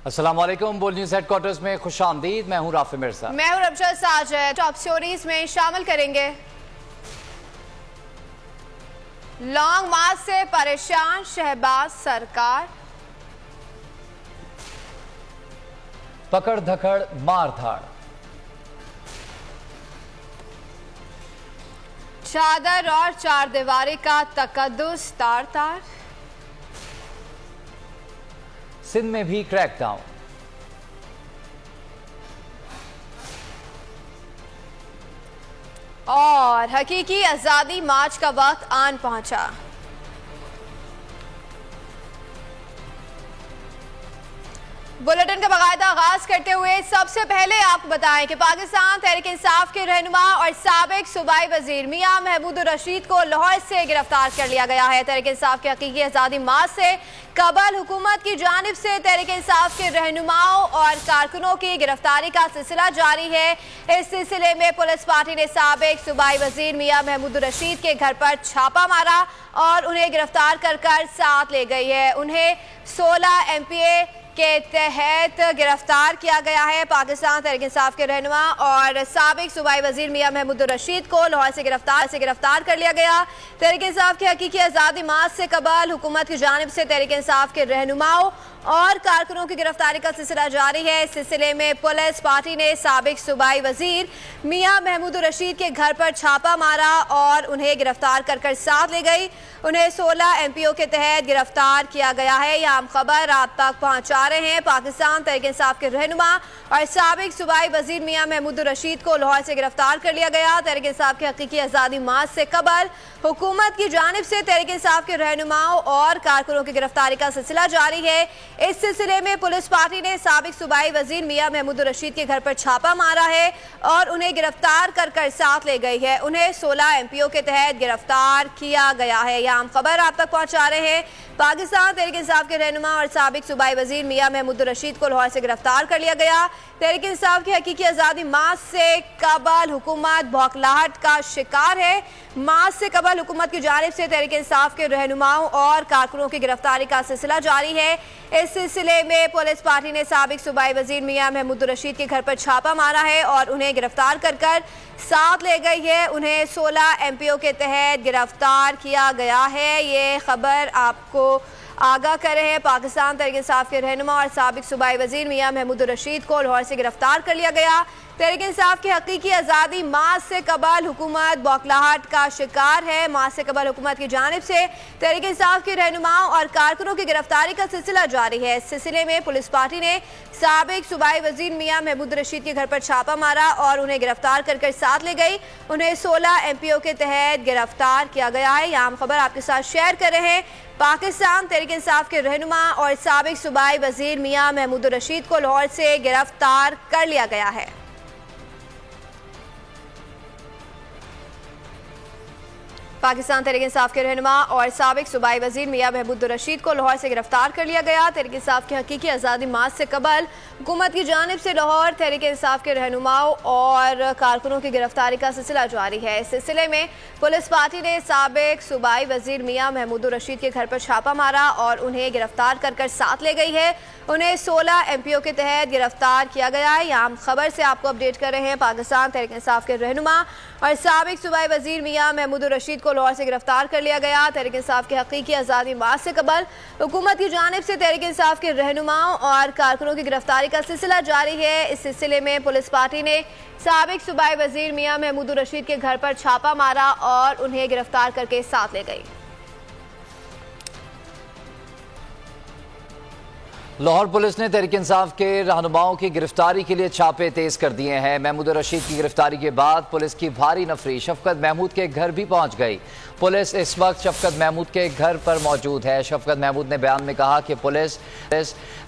अस्सलाम वालेकुम। बोल न्यूज़ हेडक्वार्टर्स में खुशामदीद। मैं हूं राफे मिर्जा। मैं हूं रबशा साजिद। टॉप स्टोरीज में शामिल करेंगे, लॉन्ग मार्च से परेशान शहबाज सरकार, पकड़ धकड़ मार धाड़, चादर और चारदीवारी का तकद्दुस तार तार, सिंध में भी क्रैकडाउन, और हकीकी आजादी मार्च का वक्त आन पहुंचा। बुलेटिन का बाकायदा आगाज करते हुए सबसे पहले आपको बताएं कि पाकिस्तान तहरीक इंसाफ के रहनुमा और साबिक सूबाई वजीर मियां महमूद रशीद को लाहौर से गिरफ्तार कर लिया गया है। तहरीक इंसाफ के हकीकी आजादी मार्च से कबल हुकूमत की जानिब से तहरीक इंसाफ के रहनुमाओं और कारकुनों की गिरफ्तारी का सिलसिला जारी है। इस सिलसिले में पुलिस पार्टी ने साबिक सूबाई वजीर मियां महमूद रशीद के घर पर छापा मारा और उन्हें गिरफ्तार कर साथ ले गई है। उन्हें 16 MPA के तहत गिरफ्तार किया गया है। पाकिस्तान तहरीक इंसाफ के रहनुमा और साबिक सूबाई वजीर मियां महमूद रशीद को लाहौर से गिरफ्तार कर लिया गया। तहरीक इंसाफ की हकीकी आज़ादी मार्च से कबल हुकूमत की जानिब से तहरीक इंसाफ के रहनुमाओं और कारकुनों की गिरफ्तारी का सिलसिला जारी है। इस सिलसिले में पुलिस पार्टी ने साबिक सूबाई वजीर मियां महमूद रशीद के घर पर छापा मारा और उन्हें गिरफ्तार कर साथ ले गई। उन्हें 16 MPO के तहत गिरफ्तार किया गया है। यह आम खबर आप तक पहुंचा रहे हैं। पाकिस्तान तहरीक इंसाफ के रहनुमा और साबिक सूबाई वजीर मियां महमूद रशीद को लाहौर से गिरफ्तार कर लिया गया। तहरीक इंसाफ की हकीकी आज़ादी मार्च से कबल हुकूमत की जानिब से तहरीक इंसाफ के रहनुमाओं और कारकुनों की गिरफ्तारी का सिलसिला जारी है। इस सिलसिले में पुलिस पार्टी ने साबिक सूबाई वजीर मियां महमूद रशीद के घर पर छापा मारा है और उन्हें गिरफ्तार कर साथ ले गई है। उन्हें 16 MPO के तहत गिरफ्तार किया गया है। यह आम खबर आप तक पहुंचा रहे हैं। पाकिस्तान तहरीक इंसाफ के रहनुमा और साबिक सूबाई वजीर मियां महमूद रशीद को लाहौर से गिरफ्तार कर लिया गया। तहरीक इंसाफ की हकीकी आज़ादी मार्च से कबल हुकूमत बौखलाहट का शिकार है। मार्च से कबल हुकूमत की जानिब से तहरीक इंसाफ के रहनुमाओं और कारकुनों की गिरफ्तारी का सिलसिला जारी है। इस सिलसिले में पुलिस पार्टी ने साबिक सूबाई वजीर मियां महमूद रशीद के घर पर छापा मारा है और उन्हें गिरफ्तार कर साथ ले गई है। उन्हें 16 MPO के तहत गिरफ्तार किया गया है। ये खबर आपको आगाह कर रहे हैं। पाकिस्तान तहरीक इंसाफ के रहनुमा और साबिक सूबाई वजीर मियां महमूद रशीद को लाहौर से गिरफ्तार कर लिया गया। तहरीक इंसाफ की हकीकी आज़ादी मार्च से कबल हुकूमत बौखलाहट का शिकार है। मार्च से कबल हुकूमत की जानिब से तहरीक इंसाफ के रहनुमाओं और कारकुनों की गिरफ्तारी का सिलसिला जारी है। इस सिलसिले में पुलिस पार्टी ने साबिक सूबाई वजीर मियां महमूद रशीद के घर पर छापा मारा और उन्हें गिरफ्तार कर साथ ले गई। उन्हें 16 MPO के तहत गिरफ्तार किया गया है। यह आम खबर आपके साथ शेयर कर रहे हैं। पाकिस्तान तहरीक इंसाफ के रहनुमा और साबिक सूबाई वजीर मियां महमूद रशीद को लाहौर से गिरफ्तार कर लिया गया है। पाकिस्तान तहरीक इंसाफ के रहनुमा और साबिक सूबाई वजीर मियां महमूद रशीद को लाहौर से गिरफ्तार कर लिया गया। तहरीक इंसाफ की हकीकी आज़ादी मार्च से कबल हुकूमत की जानिब से लाहौर तहरीक इंसाफ के रहनुमाओं और कारकुनों की गिरफ्तारी का सिलसिला जारी है। इस सिलसिले में पुलिस पार्टी ने साबिक सूबाई वजीर मियां महमूद रशीद के घर पर छापा मारा और उन्हें गिरफ्तार कर साथ ले गई है। उन्हें 16 MPO के तहत गिरफ्तार किया गया है। यह आम खबर से आपको अपडेट कर रहे हैं। पाकिस्तान तहरीक इंसाफ के रहनुमा और साबिक सूबाई वजीर मियां महमूद रशीद को लाहौर से गिरफ्तार कर लिया गया। तहरीक इंसाफ की हकीकी आज़ादी मार्च से कबल हुकूमत की जानिब से तहरीक इंसाफ के रहनुमाओं और कारकुनों की गिरफ्तारी का सिलसिला जारी है। इस सिलसिले में पुलिस पार्टी ने साबिक सूबाई वजीर मियां महमूद रशीद के घर पर छापा मारा और उन्हें गिरफ्तार करके साथ ले गई। लाहौर पुलिस ने तहरीक इंसाफ के रहनुमाओं की गिरफ्तारी के लिए छापे तेज कर दिए हैं। महमूद रशीद की गिरफ्तारी के बाद पुलिस की भारी नफरी शफकत महमूद के घर भी पहुंच गई। पुलिस इस वक्त शफकत महमूद के घर पर मौजूद है। शफकत महमूद ने बयान में कहा कि पुलिस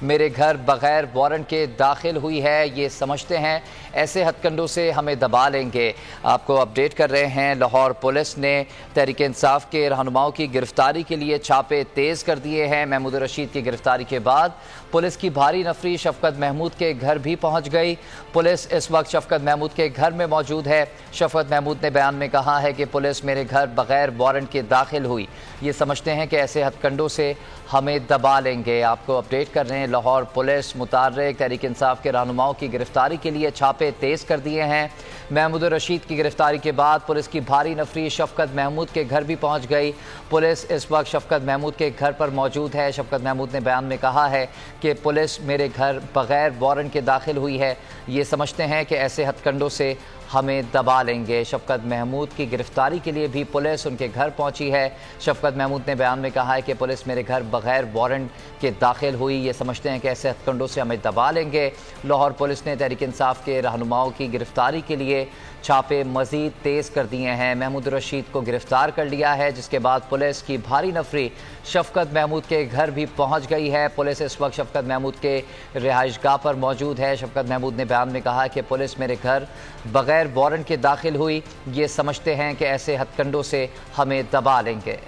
मेरे घर बगैर वारंट के दाखिल हुई है। ये समझते हैं ऐसे हथकंडों से हमें दबा लेंगे। आपको अपडेट कर रहे हैं। लाहौर पुलिस ने तहरीक इंसाफ के रहनुमाओं की गिरफ्तारी के लिए छापे तेज कर दिए हैं। महमूद रशीद की गिरफ्तारी के बाद पुलिस की भारी नफरी शफकत महमूद के घर भी पहुंच गई। पुलिस इस वक्त शफकत महमूद के घर में मौजूद है। शफकत महमूद ने बयान में कहा है कि पुलिस मेरे घर बगैर वारंट के दाखिल हुई। ये समझते हैं कि ऐसे हथकंडों से हमें दबा लेंगे। आपको अपडेट कर रहे हैं, लाहौर पुलिस मुतार्रिक तहरीक इंसाफ के रहनुमाओं की गिरफ्तारी के लिए छापे तेज कर दिए हैं। महमूद रशीद की गिरफ्तारी के बाद पुलिस की भारी नफरी शफकत महमूद के घर भी पहुंच गई। पुलिस इस वक्त शफकत महमूद के घर पर मौजूद है। शफकत महमूद ने बयान में कहा है कि पुलिस मेरे घर बगैर वारंट के दाखिल हुई है। ये समझते हैं कि ऐसे हथकंडों से हमें दबा लेंगे। शफकत महमूद की गिरफ्तारी के लिए भी पुलिस उनके घर पहुंची है। शफकत महमूद ने बयान में कहा है कि पुलिस मेरे घर बगैर वारंट के दाखिल हुई। ये समझते हैं कि ऐसे हथकंडों से हमें दबा लेंगे। लाहौर पुलिस ने तहरीक इंसाफ के रहनुमाओं की गिरफ्तारी के लिए छापे मजीद तेज़ कर दिए हैं। महमूद रशीद को गिरफ्तार कर लिया है, जिसके बाद पुलिस की भारी नफरी शफकत महमूद के घर भी पहुंच गई है। पुलिस इस वक्त शफकत महमूद के रिहाइशगाह पर मौजूद है। शफकत महमूद ने बयान में कहा कि पुलिस मेरे घर बगैर वारंट के दाखिल हुई। ये समझते हैं कि ऐसे हथकंडों से हमें दबा लेंगे।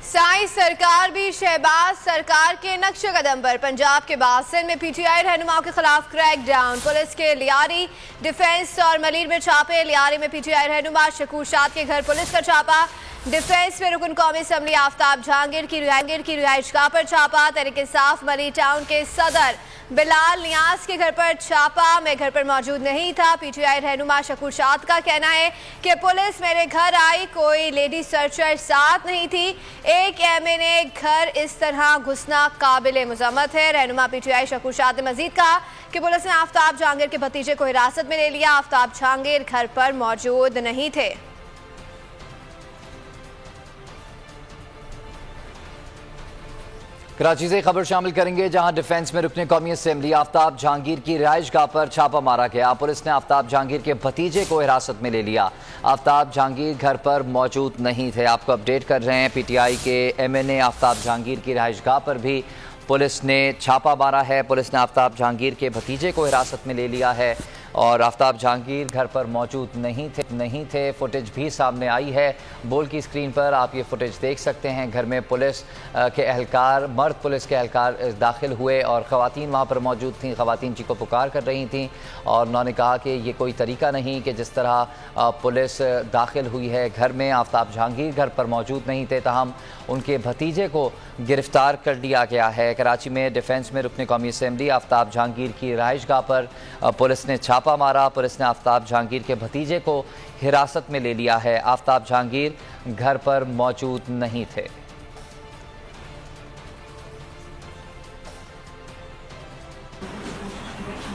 साइंस सरकार भी शहबाज सरकार के नक्श कदम पर पंजाब के बाद सिंध में पीटीआई रहनुमाओं के खिलाफ क्रैकडाउन। पुलिस के लियारी, डिफेंस और मलीर में छापे। लियारी में पीटीआई रहनुमा शकूर शाद के घर पुलिस का छापा। डिफेंस में रुकन कौमी असम्बली आफ्ताब जहांगीर की रिहाइशगाह पर छापा। तहरीक इंसाफ मली टाउन के सदर बिलाल नियाज के घर पर छापा। मैं घर पर मौजूद नहीं था। पीटीआई रहनुमा शकूर शाद का कहना है कि पुलिस मेरे घर आई, कोई लेडी सर्चर साथ नहीं थी। एक एमएनए घर इस तरह घुसना काबिल मजम्मत है। रहनुमा पीटीआई शकूर शाद ने मजीद कहा कि पुलिस ने आफ्ताब जहांगीर के भतीजे को हिरासत में ले लिया। आफ्ताब जहांगीर घर पर मौजूद नहीं थे। कराची से खबर शामिल करेंगे, जहां डिफेंस में रुकने कौमी असम्बली आफ्ताब जहांगीर की रिहाइशगाह पर छापा मारा गया। पुलिस ने आफ्ताब जहांगीर के भतीजे को हिरासत में ले लिया। आफ्ताब जहांगीर घर पर मौजूद नहीं थे। आपको अपडेट कर रहे हैं, पीटीआई के एमएनए आफ्ताब जहांगीर की रिहाइशगाह पर भी पुलिस ने छापा मारा है। पुलिस ने आफ्ताब जहांगीर के भतीजे को हिरासत में ले लिया है और आफ्ताब जहांगीर घर पर मौजूद नहीं थे। फुटेज भी सामने आई है। बोल की स्क्रीन पर आप ये फुटेज देख सकते हैं। घर में पुलिस के एहलकार, मर्द पुलिस के एहलकार दाखिल हुए और ख़वातीन वहाँ पर मौजूद थीं। ख़वातीन चीखो पुकार कर रही थीं और उन्होंने कहा कि ये कोई तरीका नहीं कि जिस तरह पुलिस दाखिल हुई है घर में। आफ्ताब जहांगीर घर पर मौजूद नहीं थे, ताहम उनके भतीजे को गिरफ्तार कर लिया गया है। कराची में डिफेंस में रुकने कौमी असम्बली आफ्ताब जहांगीर की रिहाइशगाह पर पुलिस ने छापा मारा। पुलिस ने आफ्ताब जहांगीर के भतीजे को हिरासत में ले लिया है। आफ्ताब जहांगीर घर पर मौजूद नहीं थे।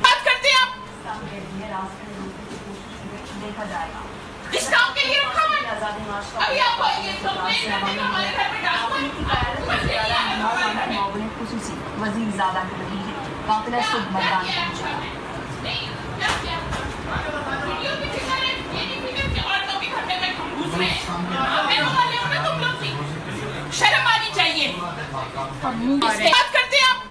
बात करते हैं आप इस काम के लिए रखा हुआ है। अभी आपको ये कंप्लेंट करने का हमारे घर पे डालना वजीर ज़्यादा कर रही है, कातिल इसको मरदान शर्म आनी चाहिए। बात करते हैं आप।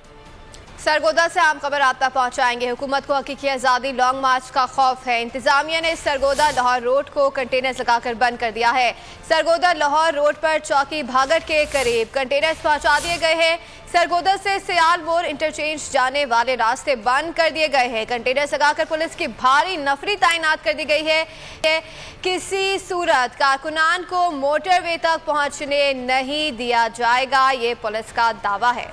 सरगोदा से आम खबर आप तक पहुंचाएंगे। हुकूमत को हकीकी आज़ादी लॉन्ग मार्च का खौफ है। इंतजामिया ने सरगोदा लाहौर रोड को कंटेनर्स लगाकर बंद कर दिया है। सरगोदा लाहौर रोड पर चौकी भागट के करीब कंटेनर्स पहुंचा दिए गए हैं। सरगोदा से सियाल मोड़ इंटरचेंज जाने वाले रास्ते बंद कर दिए गए हैं। कंटेनर्स लगाकर पुलिस की भारी नफरी तैनात कर दी गई है। किसी सूरत कारकुनान को मोटरवे तक पहुंचने नहीं दिया जाएगा, ये पुलिस का दावा है।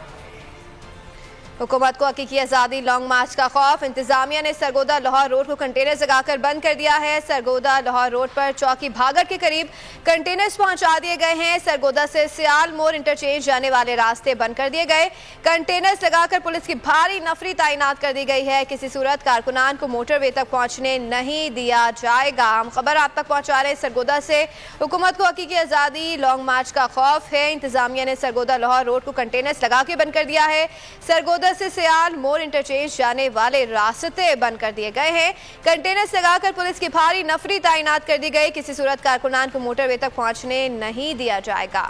हुकूमत को हकीकी आज़ादी लॉन्ग मार्च का खौफ। इंतजामिया ने सरगोदा लाहौर रोड को कंटेनर्स लगाकर बंद कर दिया है। सरगोदा लाहौर रोड पर चौकी भागट के करीब कंटेनर्स पहुंचा दिए गए हैं। सरगोदा से सियाल मोड़ इंटरचेंज जाने वाले रास्ते बंद कर दिए गए। कंटेनर्स लगाकर पुलिस की भारी नफरी तैनात कर दी गई है। किसी सूरत कारकुनान को मोटरवे तक पहुंचने नहीं दिया जाएगा। हम खबर आप तक पहुंचा रहे सरगोदा से। हुकूमत को हकीकी आज़ादी लॉन्ग मार्च का खौफ है। इंतजामिया ने सरगोदा लाहौर रोड को कंटेनर्स लगा के बंद कर दिया है। सरगोदा से सियाल मोड़ इंटरचेंज जाने वाले रास्ते बंद कर दिए गए हैं। कंटेनर्स लगाकर पुलिस की भारी नफरी तैनात कर दी गई। किसी सूरत कारकुनान को मोटरवे तक पहुंचने नहीं दिया जाएगा।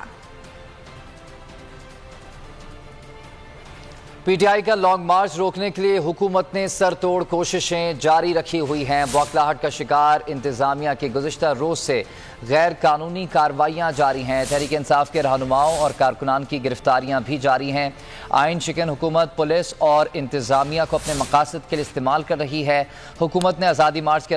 पीटीआई का लॉन्ग मार्च रोकने के लिए हुकूमत ने सरतोड़ कोशिशें जारी रखी हुई हैं। बौखलाहट का शिकार इंतजामिया के गुज़िश्ता रोज से गैर कानूनी कार्रवाइयाँ जारी हैं। तहरीक इंसाफ के रहनुमाओं और कारकुनान की गिरफ्तारियाँ भी जारी हैं। आइन शिकन हुकूमत पुलिस और इंतजामिया को अपने मकासद के लिए इस्तेमाल कर रही है। हुकूमत ने आज़ादी मार्च के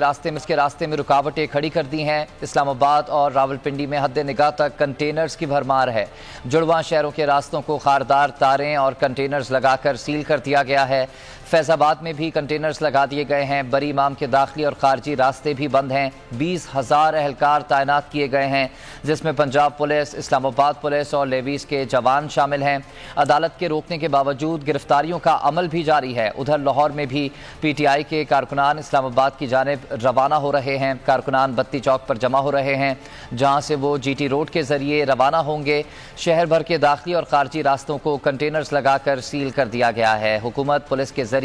रास्ते में रुकावटें खड़ी कर दी हैं। इस्लामाबाद और रावलपिंडी में हद निगाह तक कंटेनर्स की भरमार है। जुड़वा शहरों के रास्तों को खारदार तारें और कंटेनर्स लगाकर सील कर दिया गया है। फैजाबाद में भी कंटेनर्स लगा दिए गए हैं। बरी इमाम के दाखिली और खारजी रास्ते भी बंद हैं। 20,000 एहलकार तैनात किए गए हैं, जिसमें पंजाब पुलिस, इस्लामाबाद पुलिस और लेवीज के जवान शामिल हैं। अदालत के रोकने के बावजूद गिरफ्तारियों का अमल भी जारी है। उधर लाहौर में भी पीटीआई के कारकुनान इस्लामाबाद की जानिब रवाना हो रहे हैं। कारकुनान बत्ती चौक पर जमा हो रहे हैं, जहाँ से वो GT रोड के जरिए रवाना होंगे। शहर भर के दाखिली और खारजी रास्तों को कंटेनर्स लगाकर सील कर दिया गया है। हुकूमत पुलिस के जरिए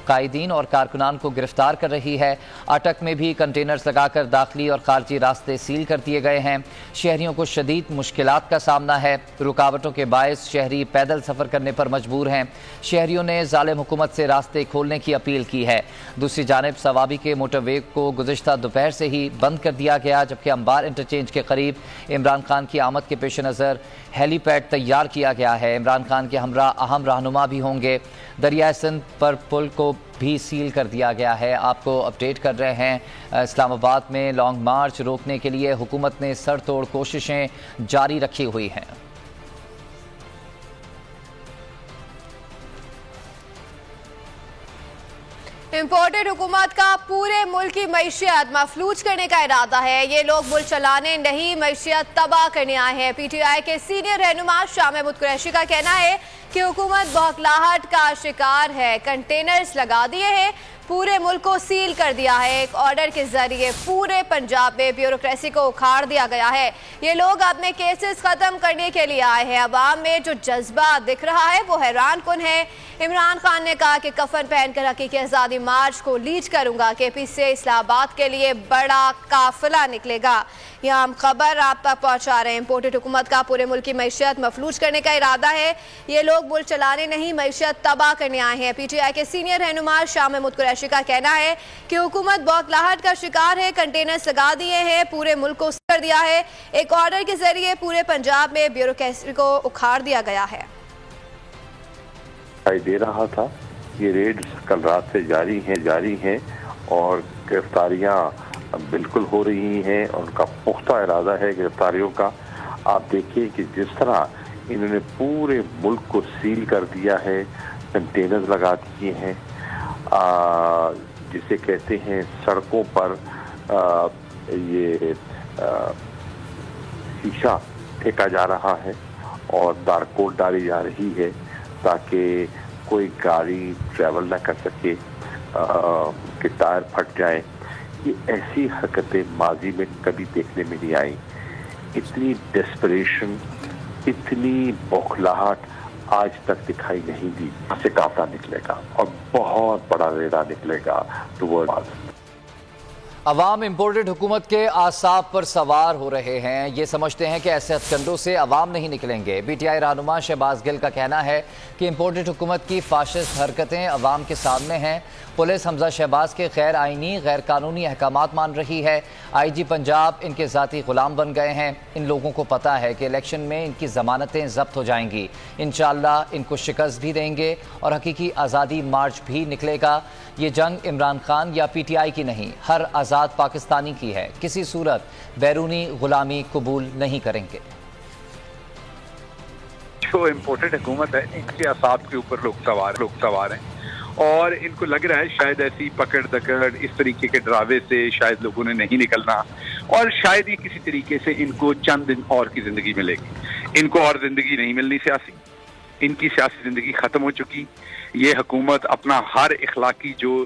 कायदीन और कारकुनान को गिरफ्तार कर रही है। अटक में भी कंटेनर्स लगाकर दाखिली और खारजी रास्ते सील कर दिए गए हैं। शहरियों को शदीद मुश्किलात का सामना है। रुकावटों के बायस शहरी पैदल सफर करने पर मजबूर हैं। शहरियों ने जालिम हुकूमत से रास्ते खोलने की अपील की है। दूसरी जानिब सवाबी के मोटरवे को गुज़िश्ता दोपहर से ही बंद कर दिया गया, जबकि अंबार इंटरचेंज के करीब इमरान खान की आमद के पेश नज़र हेलीपैड तैयार किया गया है। इमरान खान के हमरा अहम रहनुमा भी होंगे। दरिया सिंध पर पुल को भी सील कर दिया गया है। आपको अपडेट कर रहे हैं। इस्लामाबाद में लॉन्ग मार्च रोकने के लिए हुकूमत ने सरतोड़ कोशिशें जारी रखी हुई हैं। इम्पोर्टेड हुकूमत का पूरे मुल्क की मैशियत मफलूज करने का इरादा है। ये लोग मुल्क चलाने नहीं, मैशियत तबाह करने आए हैं। पीटीआई के सीनियर रहनुमा शाह महमूद कुरैशी का कहना है कि हुकूमत बौखलाहट का शिकार है। कंटेनर्स लगा दिए हैं, पूरे मुल्क को सील कर दिया है। एक ऑर्डर के जरिए पूरे पंजाब में ब्यूरोक्रेसी को उखाड़ दिया गया है। ये लोग अपने केसेस खत्म करने के लिए आए हैं। अवाम में जो जज्बा दिख रहा है वो हैरान कुन है। इमरान खान ने कहा कि कफन पहनकर हकीकी आज़ादी मार्च को लीड करूंगा। KP से इस्लामाबाद के लिए बड़ा काफिला निकलेगा। यहाँ हम खबर आप तक पहुंचा रहे हैं। इम्पोर्टेड हुकूमत का पूरे मुल्क की मैशियत मफलूज करने का इरादा है। ये लोग मुल्क चलाने नहीं, मैशियत तबाह करने आए हैं। PTI के सीनियर रहनुमा शाह महमूद कुरैशी का कहना है कि हुकूमत बौखलाहट का शिकार है। कंटेनर्स लगा दिए हैं, पूरे मुल्क को कर दिया है। एक ऑर्डर के जरिए पूरे पंजाब में ब्यूरोक्रेसी को उखाड़ दिया गया है। दे रहा था ये रेड्स कल रात से जारी हैं और गिरफ्तारियां बिल्कुल हो रही हैं और उनका पुख्ता इरादा है गिरफ्तारियों का। आप देखिए कि जिस तरह इन्होंने पूरे मुल्क को सील कर दिया है, कंटेनर्स लगा दिए हैं, जिसे कहते हैं सड़कों पर ये शीशा फेंका जा रहा है और बारकोड डाली जा रही है ताकि कोई गाड़ी ट्रैवल ना कर सके, कि टायर फट जाए। ये ऐसी हरकतें माजी में कभी देखने में नहीं आई। इतनी डेस्परेशन, इतनी बौखलाहट आज तक दिखाई नहीं दी। से काफला निकलेगा और बहुत बड़ा रेड़ा निकलेगा टुवर्ड। अवाम इम्पोर्टेड हुकूमत के आसाब पर सवार हो रहे हैं। ये समझते हैं कि ऐसे हथकंडों से अवाम नहीं निकलेंगे। PTI रहनुमा शहबाज गिल का कहना है कि इम्पोर्टेड हुकूमत की फाशिस्ट हरकतें अवाम के सामने हैं। पुलिस हमजा शहबाज के गैर आइनी गैर कानूनी अहकामात मान रही है। IG पंजाब इनके ज़ाती ग़ुलाम बन गए हैं। इन लोगों को पता है कि इलेक्शन में इनकी ज़मानतें ज़ब्त हो जाएंगी। इंशाअल्लाह इनको शिकस्त भी देंगे और हकीकी आज़ादी मार्च भी निकलेगा। ये जंग इमरान खान या PTI की नहीं, हर आज़ाद पाकिस्तानी की है। किसी सूरत बैरूनी गुलामी कबूल नहीं करेंगे। जो इम्पोर्टेड हुकूमत है, इनके असाब के ऊपर लोग सवार हैं और इनको लग रहा है शायद ऐसी पकड़ दकड़, इस तरीके के ड्रावे से शायद लोगों ने नहीं निकलना और शायद ही किसी तरीके से इनको चंद दिन और की जिंदगी मिलेगी। इनको और जिंदगी नहीं मिलनी सियासी, इनकी सियासी जिंदगी खत्म हो चुकी। ये हुकूमत अपना हर इखलाकी, जो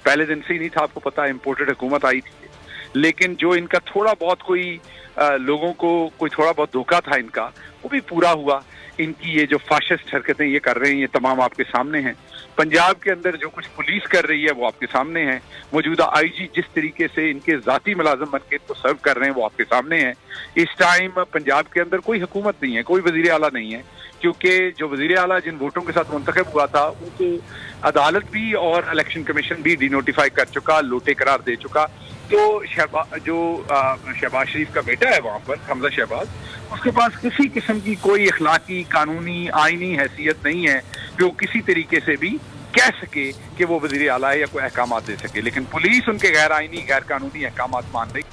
पहले दिन से ही नहीं था, आपको पता इम्पोर्टेड हुकूमत आई थी, लेकिन जो इनका थोड़ा बहुत कोई लोगों को कोई थोड़ा बहुत धोखा था इनका, वो भी पूरा हुआ। इनकी ये जो फाशिस्ट हरकतें ये कर रहे हैं, ये तमाम आपके सामने हैं। पंजाब के अंदर जो कुछ पुलिस कर रही है वो आपके सामने है। मौजूदा IG जिस तरीके से इनके जाती मुलाजम बन के इनको सर्व कर रहे हैं वो आपके सामने है। इस टाइम पंजाब के अंदर कोई हुकूमत नहीं है, कोई वजीर आला नहीं है, क्योंकि जो वजीर आला जिन वोटों के साथ मुंतखब हुआ था उनको अदालत भी और इलेक्शन कमीशन भी डिनोटिफाई कर चुका, लोटे करार दे चुका। तो शहबाज शरीफ का बेटा है वहाँ पर, हमजा शहबाज, उसके पास किसी किस्म की कोई अखलाकी, कानूनी, आईनी हैसियत नहीं है कि वो किसी तरीके से भी कह सके कि वो वजीर आला है या कोई अहकाम दे सके। लेकिन पुलिस उनके गैर आईनी, गैर कानूनी अहकाम मान रही।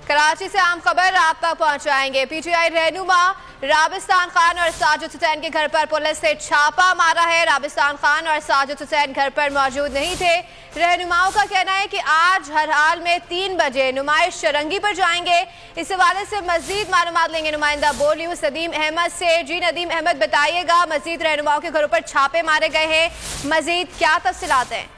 कराची से आम खबर आप तक पहुंचाएंगे। पीटीआई रहनुमा राबिस्तान खान और साजिद हुसैन के घर पर पुलिस ने छापा मारा है। राबिस्तान खान और साजिद हुसैन घर पर मौजूद नहीं थे। रहनुमाओं का कहना है कि आज हर हाल में 3 बजे नुमाइश चौरंगी पर जाएंगे। इस हवाले से मजीद मालूमात लेंगे नुमाइंदा बोल न्यूज़ नदीम अहमद से। जी नदीम अहमद, बताइएगा, मजीद रहनुमाओं के घरों पर छापे मारे गए हैं, मजीद क्या तफसीलात हैं?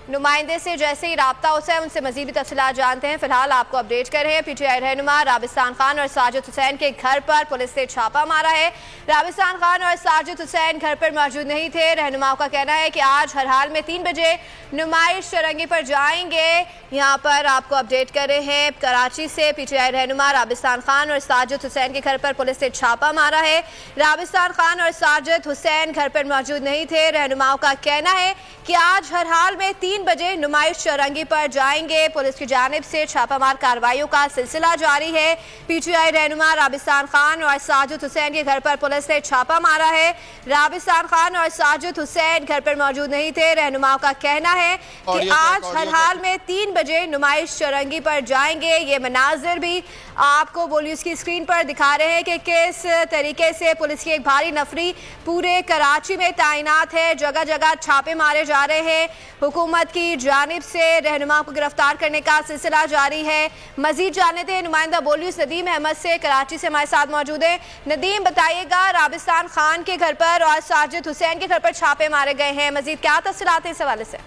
नुमाइंदे से जैसे ही राब्ता होता है उनसे मजीद तफसीलात जानते हैं। फिलहाल आपको अपडेट कर रहे हैं। पीटीआई रहनुमा राबिस्तान खान और साजिद हुसैन के घर पर पुलिस ने छापा मारा है। राबिस्तान खान और साजिद हुसैन घर पर मौजूद नहीं थे। रहनुमाओं का कहना है कि आज हर हाल में 3 बजे नुमाइश चौरंगी पर जाएंगे। यहाँ पर आपको अपडेट कर रहे हैं कराची से। पीटीआई रहनुमा राबिस्तान खान और साजिद हुसैन के घर पर पुलिस ने छापा मारा है। राबिस्तान खान और साजिद हुसैन घर पर मौजूद नहीं थे। रहनुमाओं का कहना है कि आज हर हाल में 3 बजे नुमाइश चौरंगी पर जाएंगे। पुलिस की जानिब से छापामार कार्रवाइयों का सिलसिला जारी है। पीटीआई रहनुमा राबिस्तान खान और साजिद हुसैन के घर पर पुलिस ने छापा मारा है। राबिस्तान खान और साजिद हुसैन घर पर मौजूद नहीं थे। रहनुमाओं का कहना है कि आज हर हाल में 3 बजे नुमाइश चौरंगी पर जाएंगे। ये मनाजिर भी आपको बोल न्यूज़ की स्क्रीन पर दिखा रहे हैं कि किस तरीके से पुलिस की एक भारी नफरी पूरे कराची में तैनात है। जगह जगह छापे मारे जा रहे हैं। हुकूमत की जानिब से रहनुमा को गिरफ्तार करने का सिलसिला जारी है। मजीद जानने थे नुमाइंदा बोल न्यूज़ नदीम अहमद से, कराची से हमारे साथ मौजूद है। नदीम, बताइएगा, राबिस्तान खान के घर पर और साजिद हुसैन के घर पर छापे मारे गए हैं, मजीद क्या तफसीलात हैं इस हवाले से?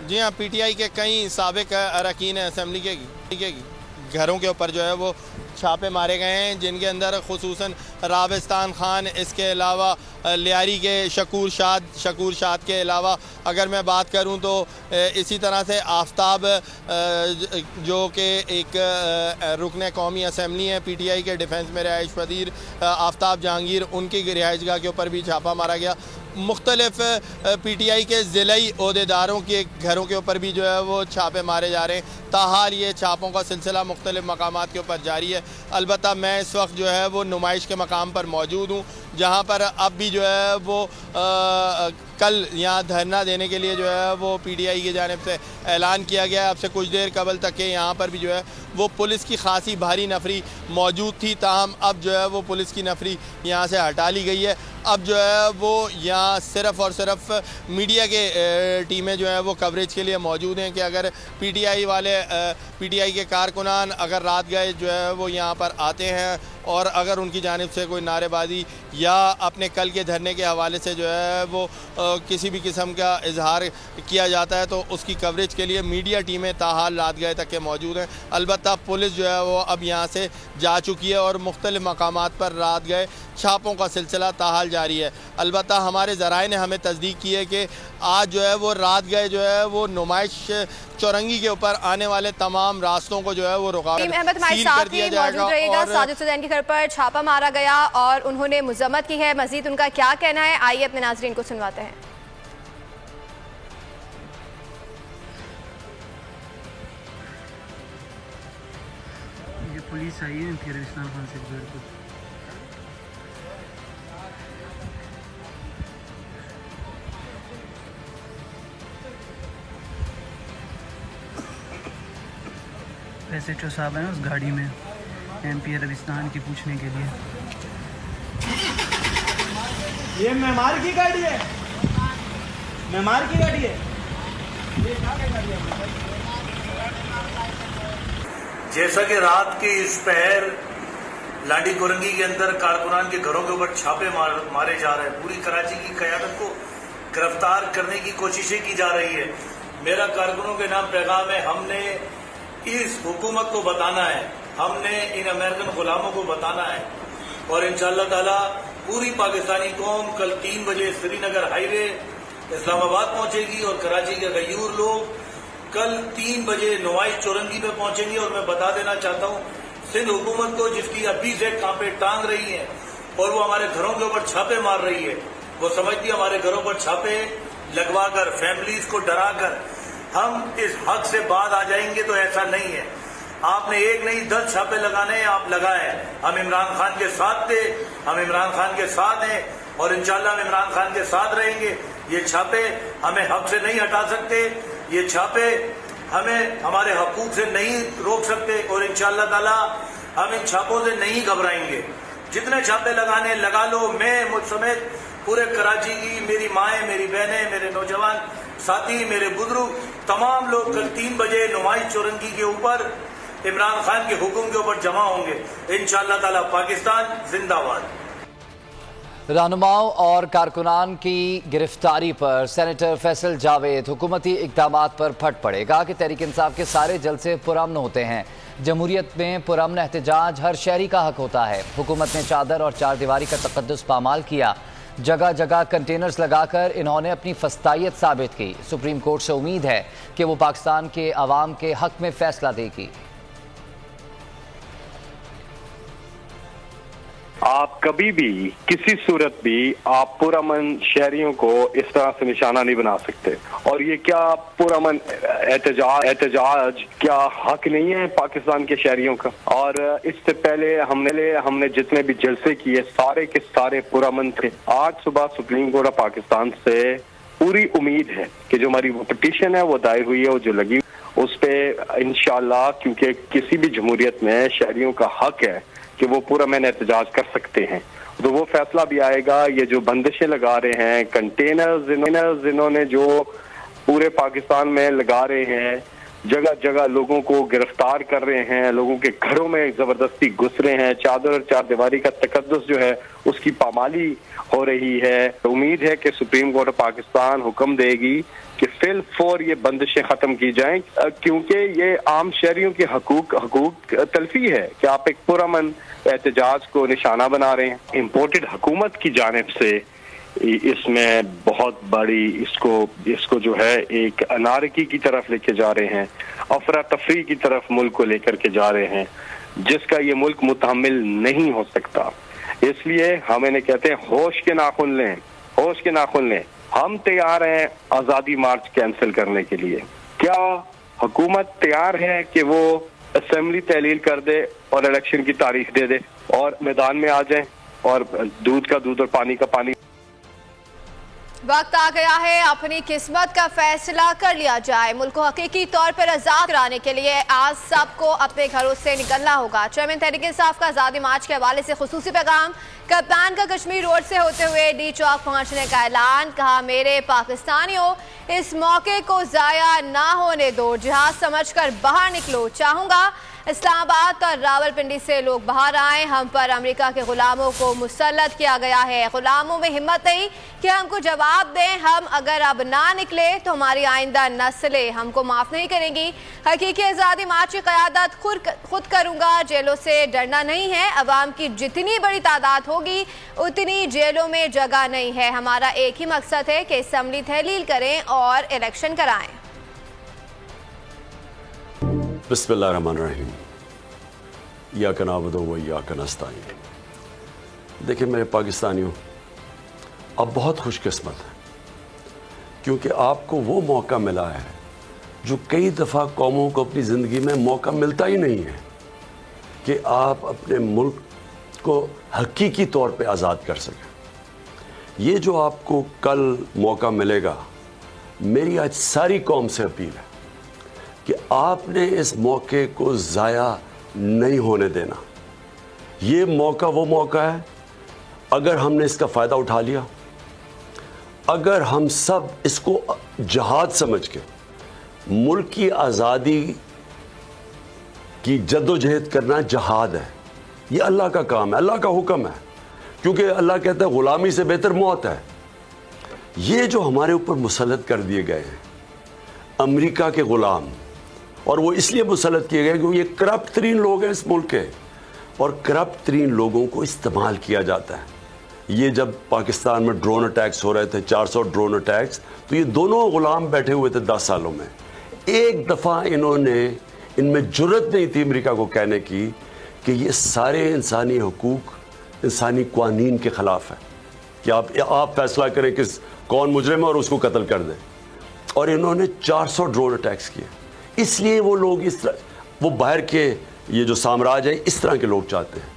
जी हाँ, पीटीआई के कई साबिक अरकान असम्बली के घरों के ऊपर जो है वो छापे मारे गए हैं, जिनके अंदर खुसूसन राबिस्तान खान, इसके अलावा लियारी के शकूर शाद के अलावा अगर मैं बात करूं तो इसी तरह से आफ्ताब जो कि एक रुकन कौमी असम्बली है पीटीआई के डिफेंस में रिहाइश पजीर आफ्ताब जहांगीर, उनकी रिहाइशगाह के ऊपर भी छापा मारा गया। मुख्तलिफ पीटीआई के ज़िलाई ओहदेदारों के घरों के ऊपर भी जो है वो छापे मारे जा रहे हैं। ताहाल ये छापों का सिलसिला मुख्तलिफ मकामात के ऊपर जारी है। अलबत्ता मैं इस वक्त जो है वो नुमाइश के मकाम पर मौजूद हूँ, जहाँ पर अब भी जो है वो कल यहाँ धरना देने के लिए जो है वो पीटीआई की जानिब से ऐलान किया गया है। अब से कुछ देर कबल तक के यहाँ पर भी जो है वो पुलिस की खासी भारी नफरी मौजूद थी, ताहम अब जो है वो पुलिस की नफरी यहाँ से हटा ली गई है। अब जो है वो यहाँ सिर्फ़ और सिर्फ मीडिया के टीमें जो है वो कवरेज के लिए मौजूद हैं कि अगर पीटीआई के कारकुनान अगर रात गए जो है वो यहाँ पर आते हैं और अगर उनकी जानिब से कोई नारेबाजी या अपने कल के धरने के हवाले से जो है वो किसी भी किस्म का इजहार किया जाता है तो उसकी कवरेज के लिए मीडिया टीमें ताहाल रात गए तक के मौजूद हैं। अलबत्ता पुलिस जो है वो अब यहाँ से जा चुकी है और मुख्तलिफ मकामात पर रात गए छापों का सिलसिला ताहाल जारी है। अलबत्ता हमारे ज़राए ने हमें तस्दीक की है कि आज जो है वो रात गए जो है वो नुमाइश चौरंगी के ऊपर आने वाले तमाम रास्तों को जो है वो रुकावट सील कर दिया जाएगा। और साजिद हुसैन के घर पर छापा मारा गया और उन्होंने मजम्मत की है। मजीद उनका क्या कहना है, आइए अपने नाज़रीन को सुनवाते हैं। ये पुलिस आई है फिर इस्लाम खान से घर को SHO साहब हैं उस गाड़ी में MP राबिस्तान की पूछने के लिए। ये मेमार की गाड़ी है, मेमार की गाड़ी है। ये क्या गाड़ी है? जैसा कि रात के इस पहर लाडी कोरंगी के अंदर कारकुनान के घरों के ऊपर छापे मारे जा रहे हैं, पूरी कराची की क़यादत को गिरफ्तार करने की कोशिशें की जा रही है। मेरा कारकुनों के नाम पैगाम है, हमने इस हुकूमत को बताना है, हमने इन अमेरिकन गुलामों को बताना है और इंशाअल्लाह ताला पूरी पाकिस्तानी कौम कल 3 बजे श्रीनगर हाईवे इस्लामाबाद पहुंचेगी और कराची के गयूर लोग कल 3 बजे नुमाइश चौरंगी में पहुंचेंगे। और मैं बता देना चाहता हूं सिंध हुकूमत को, जिसकी अभी से कांपे टांग रही है और वो हमारे घरों के ऊपर छापे मार रही है, वो समझती है हमारे घरों पर छापे लगवाकर, फैमिलीज को डराकर हम इस हक से बात आ जाएंगे, तो ऐसा नहीं है। आपने एक नहीं 10 छापे लगाने हैं, आप लगाए। हम इमरान खान के साथ थे, हम इमरान खान के साथ हैं और इंशाल्लाह हम इमरान खान के साथ रहेंगे। ये छापे हमें हक से नहीं हटा सकते, ये छापे हमें हमारे हकूक से नहीं रोक सकते और इंशाल्लाह ताला हम इन छापों से नहीं घबराएंगे। जितने छापे लगाने लगा लो, मैं मुझ समेत पूरे कराची की मेरी माएँ, मेरी बहनें, मेरे नौजवान साथी, मेरे बुजुर्ग, तमाम लोग कल 3 बजे नुमाइश चौरंगी के ऊपर इमरान खान के हुक्म के ऊपर जमा होंगे। इंशाअल्लाह ताला पाकिस्तान जिंदाबाद। रहनुमाओं और कारकुनान की गिरफ्तारी पर सेनेटर फैसल जावेद हुकूमती इक़दामात पर फट पड़े। कहा कि तहरीक इंसाफ के सारे जलसे पुरअमन होते हैं। जमहूरियत में पुरअमन एहतजाज हर शहरी का हक होता है। हुकूमत ने चादर और चारदीवारी का तकद्दुस पामाल किया। जगह जगह कंटेनर्स लगाकर इन्होंने अपनी फस्तायत साबित की। सुप्रीम कोर्ट से उम्मीद है कि वो पाकिस्तान के अवाम के हक में फैसला देगी। आप कभी भी किसी सूरत भी आप पुरअमन शहरियों को इस तरह से निशाना नहीं बना सकते। और ये क्या पुरअमन एहतजाज क्या हक नहीं है पाकिस्तान के शहरियों का? और इससे पहले हमने जितने भी जलसे किए सारे के सारे पुरअमन थे। आज सुबह सुप्रीम कोर्ट ऑफ पाकिस्तान से पूरी उम्मीद है कि जो हमारी वो पिटीशन है वो दायर हुई है, वो जो लगी उस पे इंशाल्लाह, क्योंकि किसी भी जमहूरियत में शहरियों का हक है कि वो पुरअमन एहतजाज कर सकते हैं, तो वो फैसला भी आएगा। ये जो बंदिशें लगा रहे हैं, कंटेनर्स इन्होंने जो पूरे पाकिस्तान में लगा रहे हैं, जगह जगग लोगों को गिरफ्तार कर रहे हैं, लोगों के घरों में जबरदस्ती घुस रहे हैं, चादर और चारदीवारी का तकद्दुस जो है उसकी पामाली हो रही है। तो उम्मीद है कि सुप्रीम कोर्ट ऑफ पाकिस्तान हुक्म देगी कि फिल फौर ये बंदिशें खत्म की जाएं, क्योंकि ये आम शहरियों की हकूक तलफी है कि आप एक पुरअमन एहतजाज को निशाना बना रहे हैं। इम्पोर्टेड हुकूमत की जानिब से इसमें बहुत बड़ी इसको जो है एक अनारकी की तरफ लेके जा रहे हैं, अफरा तफरी की तरफ मुल्क को लेकर के जा रहे हैं, जिसका ये मुल्क मुतहम्मिल नहीं हो सकता। इसलिए हम इन्हें कहते हैं होश के नाखून लें, होश के नाखून लें। हम तैयार हैं आज़ादी मार्च कैंसिल करने के लिए। क्या हुकूमत तैयार है कि वो असेंबली तहलील कर दे और इलेक्शन की तारीख दे दे और मैदान में आ जाए और दूध का दूध और पानी का पानी? वक्त आ गया है अपनी किस्मत का फैसला कर लिया जाए। मुल्क को हकीकी तौर पर आज़ाद कराने के लिए आज सबको अपने घरों से निकलना होगा। चेयरमैन तहरीक इंसाफ का आज़ादी मार्च के हवाले से खुसूसी पैगाम। कप्तान का कश्मीर रोड से होते हुए डी चौक पहुंचने का ऐलान। कहा, मेरे पाकिस्तानियों, इस मौके को जाया ना होने दो, जहाज समझकर बाहर निकलो। चाहूंगा इस्लामाबाद और रावलपिंडी से लोग बाहर आए। हम पर अमेरिका के गुलामों को मुसल्लत किया गया है। गुलामों में हिम्मत नहीं कि हमको जवाब दें। हम अगर अब ना निकले तो हमारी आइंदा नस्लें हमको माफ नहीं करेंगी। हकीकी आज़ादी मार्च की क़यादत खुद करूंगा। जेलों से डरना नहीं है। अवाम की जितनी बड़ी तादाद होगी उतनी जेलों में जगह नहीं है। हमारा एक ही मकसद है कि असेंबली तहलील करें और इलेक्शन कराएं। बिस्मिल्लाहिर्रहमानिर्रहीम। इय्याका नअबुदु व इय्याका नस्तईन। देखिए मेरे पाकिस्तानियों, अब बहुत खुशकिस्मत है क्योंकि आपको वो मौका मिला है जो कई दफ़ा कौमों को अपनी ज़िंदगी में मौका मिलता ही नहीं है कि आप अपने मुल्क को हकीकी तौर पे आज़ाद कर सकें। ये जो आपको कल मौका मिलेगा, मेरी आज सारी कौम से अपील है कि आपने इस मौके को ज़ाया नहीं होने देना। ये मौका वो मौका है, अगर हमने इसका फ़ायदा उठा लिया, अगर हम सब इसको जहाद समझ के मुल्क की आज़ादी की जद्दोजहद करना जहाद है। ये अल्लाह का काम है, अल्लाह का हुक्म है, क्योंकि अल्लाह कहता है ग़ुलामी से बेहतर मौत है। ये जो हमारे ऊपर मुसल्लत कर दिए गए हैं अमेरिका के ग़ुलाम, और वो इसलिए मुसल्लत किए गए क्योंकि ये करप्ट तरीन लोग हैं इस मुल्क के, और करप्ट तरीन लोगों को इस्तेमाल किया जाता है। ये जब पाकिस्तान में ड्रोन अटैक्स हो रहे थे, 400 ड्रोन अटैक्स, तो ये दोनों ग़ुलाम बैठे हुए थे 10 सालों में। एक दफ़ा इनमें जुर्रत नहीं थी अमेरिका को कहने की कि ये सारे इंसानी हुकूक, इंसानी कानून के ख़िलाफ़ है कि आप फैसला करें कि कौन मुजरिम है और उसको कत्ल कर दें। और इन्होंने 400 ड्रोन अटैक्स किए। इसलिए वो लोग इस तरह, वो बाहर के ये जो साम्राज्य है इस तरह के लोग चाहते हैं।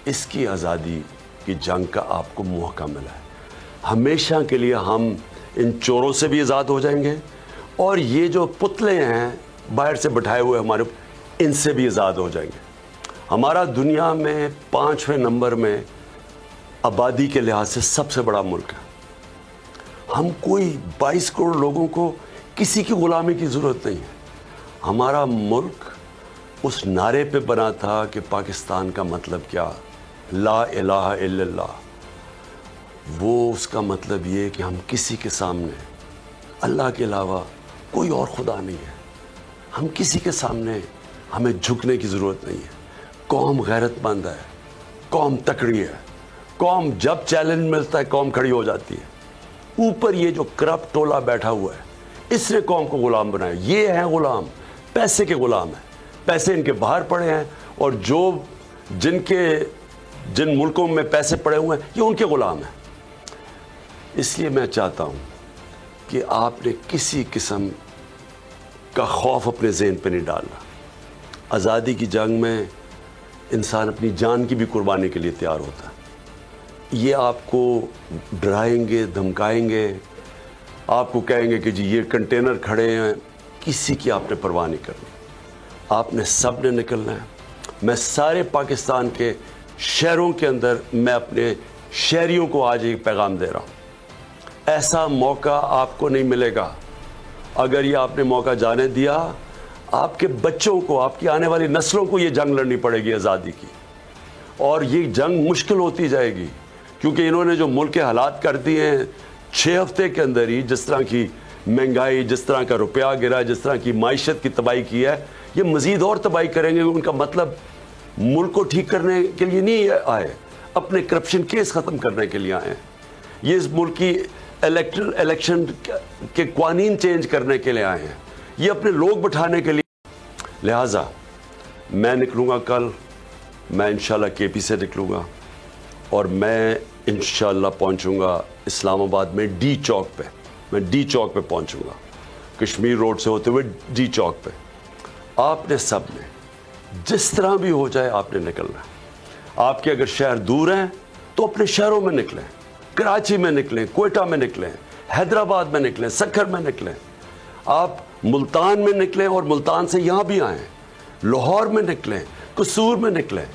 इसकी आज़ादी की जंग का आपको मौका मिला है। हमेशा के लिए हम इन चोरों से भी आज़ाद हो जाएंगे और ये जो पुतले हैं बाहर से बिठाए हुए हमारे, इनसे भी आज़ाद हो जाएंगे। हमारा दुनिया में 5वें नंबर में आबादी के लिहाज से सबसे बड़ा मुल्क है। हम कोई 22 करोड़ लोगों को किसी की ग़ुलामी की ज़रूरत नहीं है। हमारा मुल्क उस नारे पे बना था कि पाकिस्तान का मतलब क्या, ला इलाहा इल्लल्लाह। वो उसका मतलब ये कि हम किसी के सामने अल्लाह के अलावा कोई और खुदा नहीं है। हम किसी के सामने हमें झुकने की ज़रूरत नहीं है। कौम गैरतमंद है, कौम तकड़ी है, कौम जब चैलेंज मिलता है कौम खड़ी हो जाती है। ऊपर ये जो करप्ट टोला बैठा हुआ है इसने कौम को ग़ुलाम बनाया। ये हैं ग़ुलाम, पैसे के ग़ुलाम हैं। पैसे इनके बाहर पड़े हैं और जिन मुल्कों में पैसे पड़े हुए हैं ये उनके ग़ुलाम हैं। इसलिए मैं चाहता हूँ कि आपने किसी किस्म का खौफ अपने ज़हन पे नहीं डालना। आज़ादी की जंग में इंसान अपनी जान की भी कुर्बानी के लिए तैयार होता है। ये आपको डराएंगे, धमकाएंगे, आपको कहेंगे कि जी ये कंटेनर खड़े हैं, किसी की आपने परवाह नहीं करनी। आपने सब ने निकलना है। मैं सारे पाकिस्तान के शहरों के अंदर मैं अपने शहरियों को आज एक पैगाम दे रहा हूँ, ऐसा मौका आपको नहीं मिलेगा। अगर ये आपने मौका जाने दिया, आपके बच्चों को, आपकी आने वाली नस्लों को ये जंग लड़नी पड़ेगी आज़ादी की। और ये जंग मुश्किल होती जाएगी क्योंकि इन्होंने जो मुल्क के हालात कर दिए हैं 6 हफ्ते के अंदर ही, जिस तरह की महंगाई, जिस तरह का रुपया गिरा, जिस तरह की माइशत की तबाही की है, ये मज़ीद और तबाही करेंगे। उनका मतलब मुल्क को ठीक करने के लिए नहीं आए, अपने करप्शन केस ख़त्म करने के लिए आए। ये इस मुल्क की इलेक्शन के कानून चेंज करने के लिए आए हैं, ये अपने लोग बिठाने के लिए। लिहाजा मैं निकलूँगा कल, मैं इंशाल्लाह केपी से निकलूँगा और मैं इंशाल्लाह पहुँचूँगा इस्लामाबाद में डी चौक पे। मैं डी चौक पे पहुँचूँगा, कश्मीर रोड से होते हुए डी चौक पे। आपने सब ने जिस तरह भी हो जाए आपने निकलना है। आपके अगर शहर दूर हैं तो अपने शहरों में निकलें, कराची में निकलें, कोयटा में निकलें, हैदराबाद में निकलें, सक्खर में निकलें, आप मुल्तान में निकलें और मुल्तान से यहाँ भी आएँ, लाहौर में निकलें, कसूर में निकलें,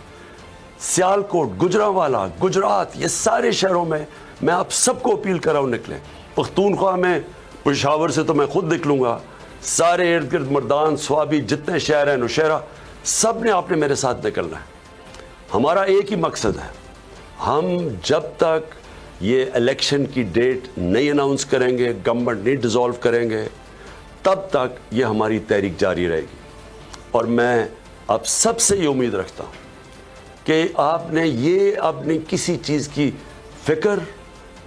सियालकोट, गुजरांवाला, गुजरात, ये सारे शहरों में मैं आप सबको अपील कर रहा हूँ निकलें। पख्तूनख्वा में पेशावर से तो मैं खुद निकलूँगा, सारे इर्द गिर्द मर्दान, स्वाबी, जितने शहर हैं, नौशहरा, सब ने आपने मेरे साथ निकलना है। हमारा एक ही मकसद है, हम जब तक ये इलेक्शन की डेट नहीं अनाउंस करेंगे, गवर्नमेंट नहीं डिसॉल्व करेंगे, तब तक ये हमारी तहरीक जारी रहेगी। और मैं अब सबसे ये उम्मीद रखता हूँ कि आपने ये अपनी किसी चीज़ की फ़िक्र,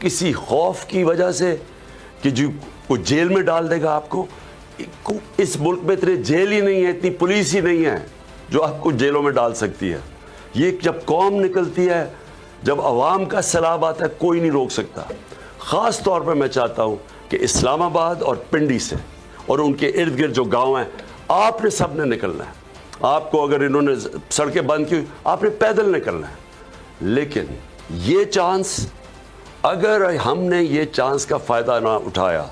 किसी खौफ की वजह से कि जो वो जेल में डाल देगा आपको, इस मुल्क में इतने जेल ही नहीं है, इतनी पुलिस ही नहीं है जो आपको जेलों में डाल सकती है। ये जब कौम निकलती है, जब अवाम का सैलाब आता है, कोई नहीं रोक सकता। ख़ास तौर पर मैं चाहता हूँ कि इस्लामाबाद और पिंडी से और उनके इर्द गिर्द जो गाँव हैं, आपने सब ने निकलना है। आपको अगर इन्होंने सड़कें बंद की, आपने पैदल निकलना है। लेकिन ये चांस, अगर हमने ये चांस का फ़ायदा ना उठाया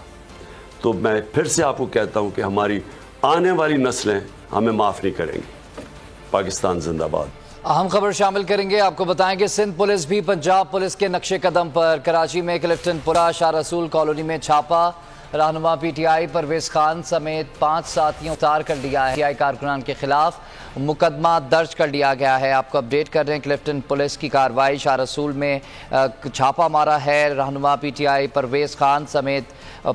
तो मैं फिर से आपको कहता हूँ कि हमारी आने वाली नस्लें हमें माफ़ नहीं करेंगी। पाकिस्तान जिंदाबाद। अहम खबर शामिल करेंगे, आपको बताएं कि सिंध पुलिस भी पंजाब पुलिस के नक्शे कदम पर। कराची में क्लिफ्टनपुरा शाह रसूल कॉलोनी में छापा, रहनुमा पीटीआई परवेज खान समेत 5 साथियों गिरफ्तार कर लिया है। पीटीआई कारकुनान के खिलाफ मुकदमा दर्ज कर लिया गया है। आपको अपडेट कर रहे हैं, क्लिफ्टन पुलिस की कार्रवाई शाह रसूल में छापा मारा है। रहनुमा पीटीआई परवेज खान समेत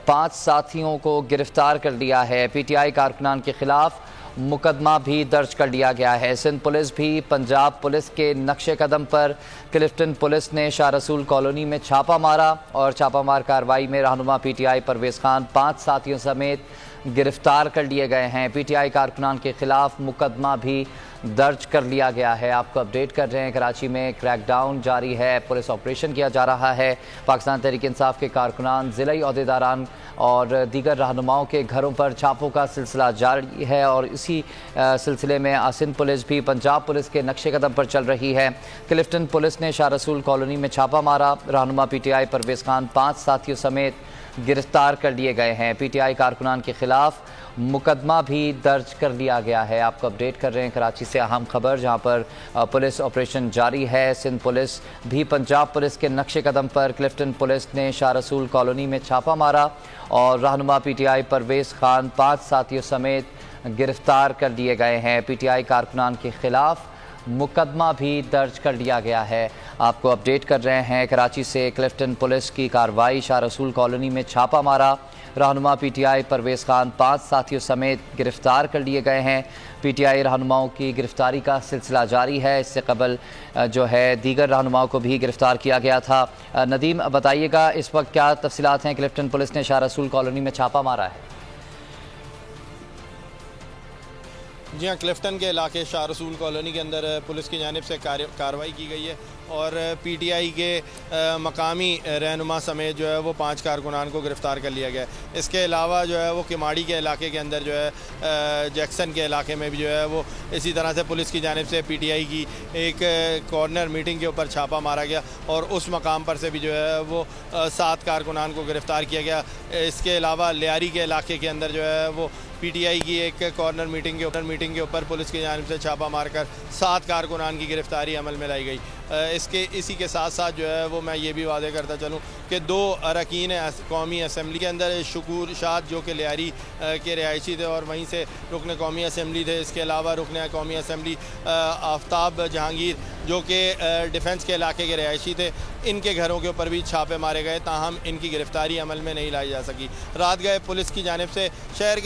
5 साथियों को गिरफ्तार कर लिया है। पीटीआई कारकुनान के खिलाफ मुकदमा भी दर्ज कर लिया गया है। सिंध पुलिस भी पंजाब पुलिस के नक्शे कदम पर क्लिफ्टन पुलिस ने शाह रसूल कॉलोनी में छापा मारा और छापामार कार्रवाई में रहनुमा पीटीआई परवेज खान 5 साथियों समेत गिरफ्तार कर लिए गए हैं। पीटीआई कारकुनान के खिलाफ मुकदमा भी दर्ज कर लिया गया है। आपको अपडेट कर रहे हैं, कराची में क्रैकडाउन जारी है, पुलिस ऑपरेशन किया जा रहा है। पाकिस्तान तहरीक इंसाफ के कारकुनान, ज़िलाई ओहदेदारान और दीगर रहनुमाओं के घरों पर छापों का सिलसिला जारी है और इसी सिलसिले में सिंध पुलिस भी पंजाब पुलिस के नक्शे कदम पर चल रही है। क्लिफ्टन पुलिस ने शाह रसूल कॉलोनी में छापा मारा। रहनुमा पीटीआई परवेज़ खान 5 साथियों समेत गिरफ्तार कर लिए गए हैं। पीटीआई कारकुनान के खिलाफ मुकदमा भी दर्ज कर लिया गया है। आपको अपडेट कर रहे हैं कराची से अहम खबर, जहां पर पुलिस ऑपरेशन जारी है। सिंध पुलिस भी पंजाब पुलिस के नक्शे कदम पर क्लिफ्टन पुलिस ने शाह रसूल कॉलोनी में छापा मारा और रहनुमा पीटीआई परवेज़ खान 5 साथियों समेत गिरफ्तार कर लिए गए हैं। पीटीआई कारकुनान के खिलाफ मुकदमा भी दर्ज कर लिया गया है। आपको अपडेट कर रहे हैं कराची से, क्लिफ्टन पुलिस की कार्रवाई, शाह रसूल कॉलोनी में छापा मारा। रहनुमा पीटीआई परवेज़ खान 5 साथियों समेत गिरफ्तार कर लिए गए हैं। पीटीआई रहनुमाओं की गिरफ्तारी का सिलसिला जारी है। इससे कबल जो है दीगर रहनुमाओं को भी गिरफ्तार किया गया था। नदीम, बताइएगा इस वक्त क्या तफसीलात हैं? क्लिफ्टन पुलिस ने शाह रसूल कॉलोनी में छापा मारा है। जी हाँ, क्लिफ्टन के इलाके शाह रसूल कॉलोनी के अंदर पुलिस की जानिब से कार्रवाई की गई है और पीटीआई के मकामी रहनुमा समेत जो है वो 5 कारकुनान को गिरफ़्तार कर लिया गया है। इसके अलावा जो है वो किमाड़ी के इलाके के अंदर जो है जैक्सन के इलाके में भी जो है वो इसी तरह से पुलिस की जानिब से पीटीआई की एक कॉर्नर मीटिंग के ऊपर छापा मारा गया और उस मकाम पर से भी जो है वो 7 कारकुनान को गिरफ़्तार किया गया। इसके अलावा लियारी के इलाके के अंदर जो है वो पीटीआई की एक कॉर्नर मीटिंग के ऊपर पुलिस की जानिब से छापा मारकर 7 कारकुनान की गिरफ्तारी अमल में लाई गई। इसी के साथ साथ जो है वो मैं ये भी वादे करता चलूँ कि 2 अरकान कौमी असम्बली के अंदर शकूर शाद जो कि लियारी के रिहायशी थे और वहीं से रुकन कौमी असम्बली थे। इसके अलावा रुकन कौमी असम्बली आफ्ताब जहांगीर जो कि डिफेंस के इलाके के रिहायशी थे, इनके घरों के ऊपर भी छापे मारे गए, ताहम इनकी गिरफ्तारी अमल में नहीं लाई जा सकी। रात गए पुलिस की जानिब से शहर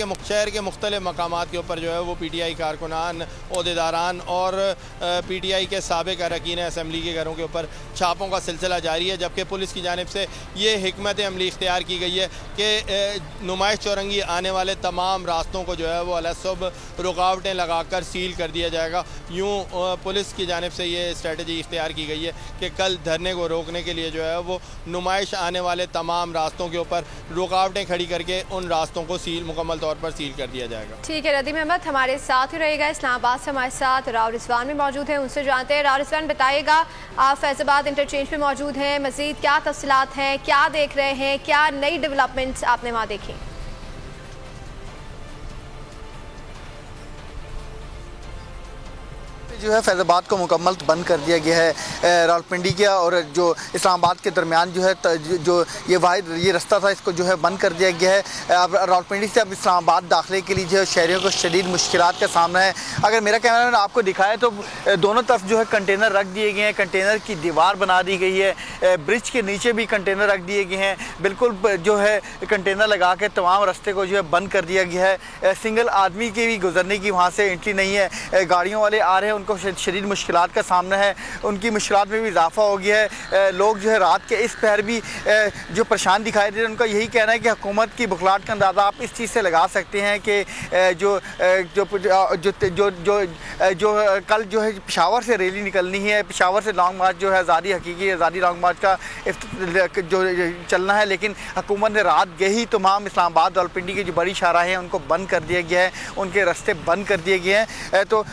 के मुख्तलिफ मकामात के ऊपर जो है वो पीटीआई कारकुनान, ओहदेदारान और पीटीआई के साबिक अरकान असम्बली के घरों के ऊपर छापों का सिलसिला जारी है। जबकि पुलिस की जानिब से ये हिकमत अमली इख्तियार की गई है कि नुमाइश चौरंगी आने वाले तमाम रास्तों को जो है वो अलग रुकावटें लगाकर सील कर दिया जाएगा। यूँ पुलिस की जानिब से ये स्ट्रेटजी इख्तियार की गई है कि कल धरने को रोकने के लिए जो है वो नुमाइश आने वाले तमाम रास्तों के ऊपर रुकावटें खड़ी करके उन रास्तों को मुकम्मल तौर पर सील कर दिया जाएगा। ठीक है, नदीम अहमद हमारे साथ ही रहेगा। इस्लामाबाद से हमारे साथ राव रिजवान भी मौजूद हैं, उनसे जानते हैं। राव रिजवान, बताइएगा, आप फैज़ाबाद इंटरचेंज पे मौजूद हैं, मज़ीद क्या तफसीलात हैं, क्या देख रहे हैं, क्या नई डेवलपमेंट्स आपने वहाँ देखी? जो है फैज़ाबाद को मुकम्मल बंद कर दिया गया है। रावलपिंडी के और जो इस्लामाबाद के दरमियान जो है जो ये रास्ता था, इसको जो है बंद कर दिया गया है। अब रावलपिंडी से अब इस्लामाबाद दाखिले के लिए जो है शहरियों को शदीद मुश्किलात का सामना है। अगर मेरा कैमरामैन आपको दिखाए तो दोनों तरफ जो है कंटेनर रख दिए गए हैं, कंटेनर की दीवार बना दी गई है, ब्रिज के नीचे भी कंटेनर रख दिए गए हैं, बिल्कुल जो है कंटेनर लगा के तमाम रास्ते को जो है बंद कर दिया गया है। सिंगल आदमी के भी गुजरने की वहाँ से एंट्री नहीं है। गाड़ियों वाले आ रहे हैं, उनको शदीद मुश्किलात का सामना है, उनकी मुश्किलात में भी इजाफा हो गया है। लोग जो है रात के इस पहर भी जो परेशान दिखाई दे रहे हैं, उनका यही कहना है कि हुकूमत की बुखलाहट का अंदाज़ा आप इस चीज़ से लगा सकते हैं कि जो कल जो है पेशावर से रैली निकलनी है, पेशावर से लॉन्ग मार्च जो है हकीकी आज़ादी लॉन्ग मार्च का जो चलना है, लेकिन हुकूमत ने रात गए ही तमाम इस्लामाबाद रावलपिंडी की जो बड़ी शाहराहें हैं उनको बंद कर दिया गया है, उनके रास्ते बंद कर दिए गए हैं। तो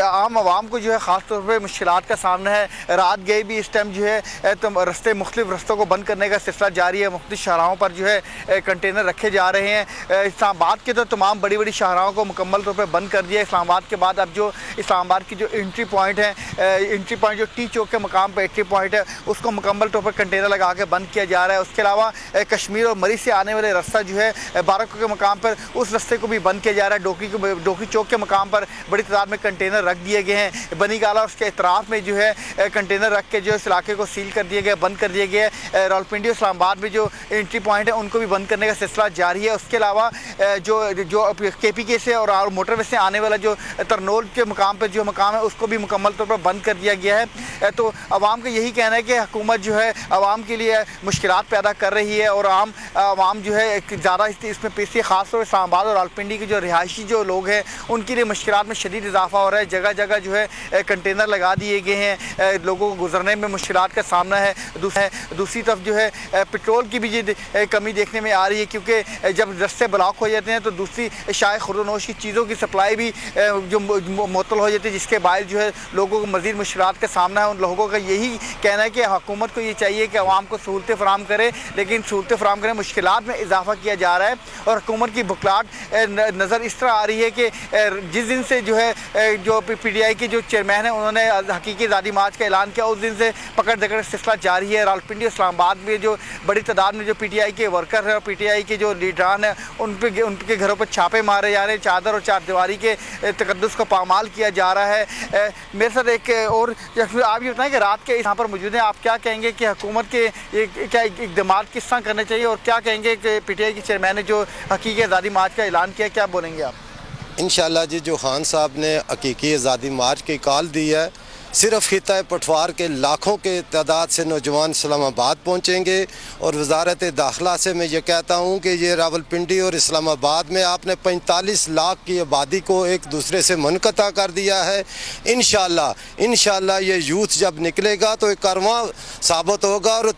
आम आवाम को जो है ख़ास तौर पर मुश्किलात का सामना है। रात गए भी इस टाइम जो है तो रास्ते मुख्तलिफ रस्तों को बंद करने का सिलसिला जारी है। मुख्तलिफ शाहराहों पर जो है कंटेनर रखे जा रहे हैं। इस्लामाबाद के तो तमाम बड़ी बड़ी शाहराहों को मुकम्मल तौर पर बंद कर दिया। इस्लामाबाद के बाद अब जो इस्लामाबाद की जो एंट्री पॉइंट है, एंट्री पॉइंट जो टी चौक के मकाम पर एंट्री पॉइंट है, उसको मुकम्मल तौर पर कंटेनर लगा के बंद किया जा रहा है। उसके अलावा कश्मीर और मरी से आने वाले रास्ता जो है बारकों के मकाम पर, उस रास्ते को भी बंद किया जा रहा है। डोकी चौक के मकाम पर बड़ी तादाद में कंटेनर रख दिए गए हैं। बनी गाला और उसके इतराफ़ में जो है कंटेनर रख के जो इस इलाके को सील कर दिया गया, बंद कर दिया गया है। रावलपिंडी और इस्लामाबाद में जो एंट्री पॉइंट है उनको भी बंद करने का सिलसिला जारी है। उसके अलावा जो KPK से और मोटरवे से आने वाला जो तरनोल के मकाम पर जो मकाम है उसको भी मुकम्मल तौर पर बंद कर दिया गया है। तो आवाम का यही कहना है कि हुकूमत जो है आवाम के लिए मुश्किलात पैदा कर रही है और आवाम जो है ज़्यादा इसमें पेशी ख़ास तौर पर इस्लामाबाद और रावलपिंडी के जो रिहायशी जो लोग हैं उनके लिए मुश्किलात में शदीद इजाफा हो रहा है। जगह जगह जो है कंटेनर लगा दिए गए हैं, लोगों को गुजरने में मुश्किलात का सामना है। दूसरी तरफ जो है पेट्रोल की भी कमी देखने में आ रही है, क्योंकि जब रस्ते ब्लॉक हो जाते हैं तो दूसरी शाय खुर्दनोश की चीज़ों की सप्लाई भी जो मुअत्तल हो जाती है, जिसके बायस जो है लोगों को मज़ीद मुश्किलात का सामना है। उन लोगों का यही कहना है कि हुकूमत को ये चाहिए कि आवाम को सहूलतें फराहम करे, लेकिन सहूलतें फराहम करें मुश्किलात में इजाफा किया जा रहा है। और हुकूमत की बुखलाहट नज़र इस तरह आ रही है कि जिस दिन से जो है जो PTI के जो चेयरमैन हैं उन्होंने हकीकी आज़ादी मार्च का ऐलान किया, उस दिन से पकड़ दकड़ सिलसिला जारी है। रावलपिंडी और इस्लामाबाद में जो बड़ी तादाद में जो PTI के वर्कर हैं और PTI के जो लीडरान हैं उनके घरों पर छापे मारे जा रहे हैं, चादर और चारदीवारी के तकद्दुस को पामाल किया जा रहा है। मेरे साथ एक और आप ये बताएं कि रात के यहाँ पर मौजूद हैं, आप क्या कहेंगे कि हुकूमत के क्या इक़दाम किस तरह करने चाहिए और क्या कहेंगे कि PTI के चेयरमैन ने जो हकीकी आज़ादी मार्च का ऐलान किया, क्या बोलेंगे आप? इंशाअल्लाह जी, जो खान साहब ने हकीकी आज़ादी मार्च की कॉल दी है, सिर्फ खिता पटवार के लाखों के तादाद से नौजवान इस्लामाबाद पहुँचेंगे। और वजारत दाखिला से मैं ये कहता हूँ कि ये रावलपिंडी और इस्लामाबाद में आपने 45 लाख की आबादी को एक दूसरे से मुनक़ता कर दिया है। इंशाअल्लाह ये यूथ जब निकलेगा तो एक कारवां साबित होगा और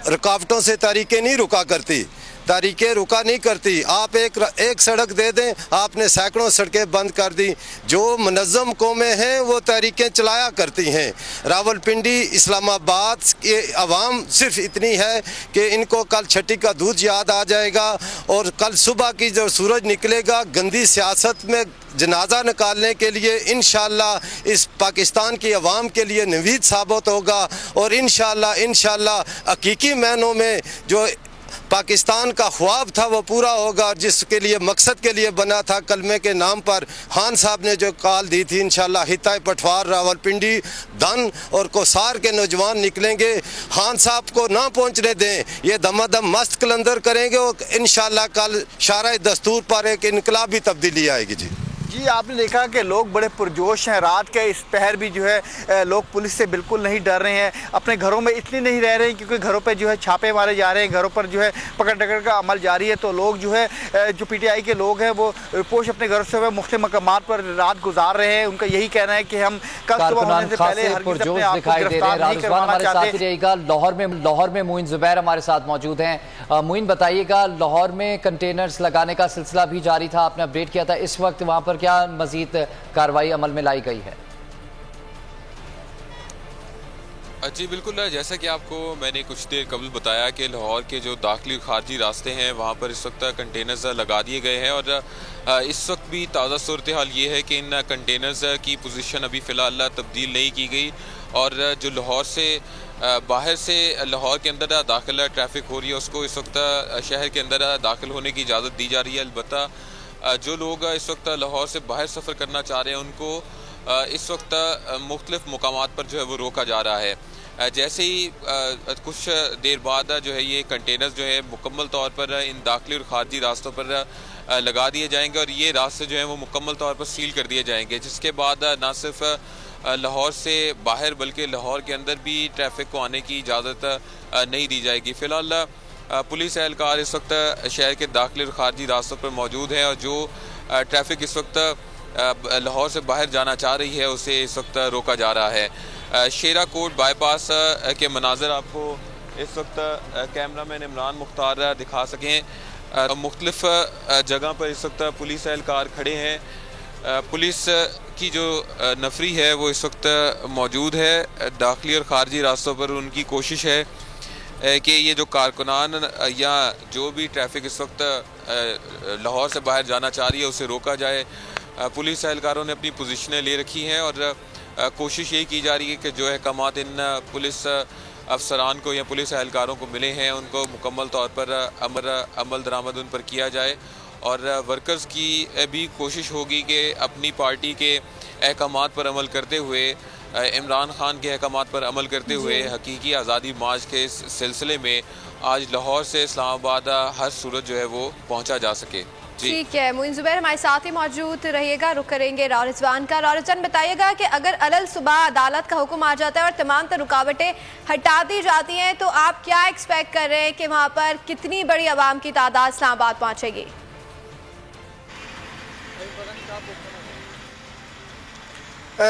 रुकावटों से तारीखें नहीं रुका करती, तारीखें रुका नहीं करती। आप एक सड़क दे दें, आपने सैकड़ों सड़कें बंद कर दी। जो मुनज़्ज़म कौमें हैं वो तारीखें चलाया करती हैं। रावलपिंडी इस्लामाबाद के अवाम सिर्फ इतनी है कि इनको कल छठी का दूध याद आ जाएगा और कल सुबह की जो सूरज निकलेगा गंदी सियासत में जनाजा निकालने के लिए इंशाअल्लाह इस पाकिस्तान की अवाम के लिए नवीद साबित होगा। और इंशाअल्लाह हकीकी मायनों में जो पाकिस्तान का ख्वाब था वो पूरा होगा, जिसके लिए मकसद के लिए बना था। कलमे के नाम पर खान साहब ने जो कॉल दी थी, इंशाअल्लाह हिताय पटवार, रावलपिंडी, धन और कोसार के नौजवान निकलेंगे। खान साहब को ना पहुंचने दें, ये दमादम मस्त कलंदर करेंगे और इंशाअल्लाह कल शारा दस्तूर पर एक इनकलाबी तब्दीली आएगी। जी, आपने देखा कि लोग बड़े पुरजोश हैं। रात के इस पहर भी जो है लोग पुलिस से बिल्कुल नहीं डर रहे हैं, अपने घरों में इसलिए नहीं रह रहे हैं क्योंकि घरों पे जो है छापे मारे जा रहे हैं, घरों पर जो है पकड़ दकड़ का अमल जारी है। तो लोग जो है जो PTI के लोग हैं वो पोश अपने घरों से मुख्तलिफ मकामात पर रात गुजार रहे हैं। उनका यही कहना है कि हम कल सुबह होने से पहले पुरजोश दिखाई दे रहे हैं। हमारे साथ ही रहेगा। लाहौर में मोइन ज़ुबैर हमारे साथ मौजूद हैं। मोइन, बताइएगा, लाहौर में कंटेनर्स लगाने का सिलसिला भी जारी था, आपने अपडेट किया था, इस वक्त वहाँ पर क्या मजीद कार्रवाई अमल में लाई गई है? जी बिल्कुल, जैसा कि आपको मैंने कुछ देर कबल बताया कि लाहौर के जो दाखिली खारजी रास्ते हैं वहाँ पर इस वक्त कंटेनर्स लगा दिए गए हैं। और इस वक्त भी ताज़ा सूरत हाल ये है कि इन कंटेनर्स की पोजीशन अभी फ़िलहाल तब्दील नहीं की गई। और जो लाहौर से बाहर से लाहौर के अंदर दाखिल ट्रैफिक हो रही है उसको इस वक्त शहर के अंदर दाखिल होने की इजाज़त दी जा रही है। अलबत्ता जो लोग इस वक्त लाहौर से बाहर सफ़र करना चाह रहे हैं उनको इस वक्त मुख्तलिफ मकामात पर जो है वो रोका जा रहा है। जैसे ही कुछ देर बाद जो है ये कंटेनर्स जो है मुकम्मल तौर पर इन दाखिली और खारजी रास्तों पर लगा दिए जाएंगे और ये रास्ते जो हैं वो मुकम्मल तौर पर सील कर दिए जाएंगे, जिसके बाद ना सिर्फ लाहौर से बाहर बल्कि लाहौर के अंदर भी ट्रैफिक को आने की इजाज़त नहीं दी जाएगी। फ़िलहाल पुलिस एहलकार इस वक्त शहर के दाखिली और खारजी रास्तों पर मौजूद है और जो ट्रैफिक इस वक्त लाहौर से बाहर जाना चाह रही है उसे इस वक्त रोका जा रहा है। शेरा कोट बाईपास के मनाज़र आपको इस वक्त कैमरामैन इमरान मुख्तार दिखा सकें। मुख्तलिफ जगह पर इस वक्त पुलिस एहलकार खड़े हैं। पुलिस की जो नफरी है वो इस वक्त मौजूद है दाखिली और खारजी रास्तों पर। उनकी कोशिश है कि ये जो कारकुनान या जो भी ट्रैफिक इस वक्त लाहौर से बाहर जाना चाह रही है उसे रोका जाए। पुलिस एहलकारों ने अपनी पोजीशनें ले रखी हैं और कोशिश यही की जा रही है कि जो अहकामात इन पुलिस अफसरान को या पुलिस एहलकारों को मिले हैं उनको मुकम्मल तौर पर अमल दरामद उन पर किया जाए। और वर्कर्स की भी कोशिश होगी कि अपनी पार्टी के अहकामात पर अमल करते हुए, इमरान खान के अहकामात पर अमल करते हुए हकीकी आज़ादी मार्च के इस सिलसिले में आज लाहौर से इस्लामाबाद हर सूरत जो है वो पहुँचा जा सके। ठीक है, मोइन ज़ुबैर हमारे साथ ही मौजूद रहिएगा। रुक करेंगे राव रिजवान का। राव रिजवान, बताइएगा कि अगर अलल सुबह अदालत का हुक्म आ जाता है और तमाम तर रुकावटें हटा दी जाती हैं तो आप क्या एक्सपेक्ट कर रहे हैं कि वहाँ पर कितनी बड़ी आवाम की तादाद इस्लामाबाद पहुँचेगी?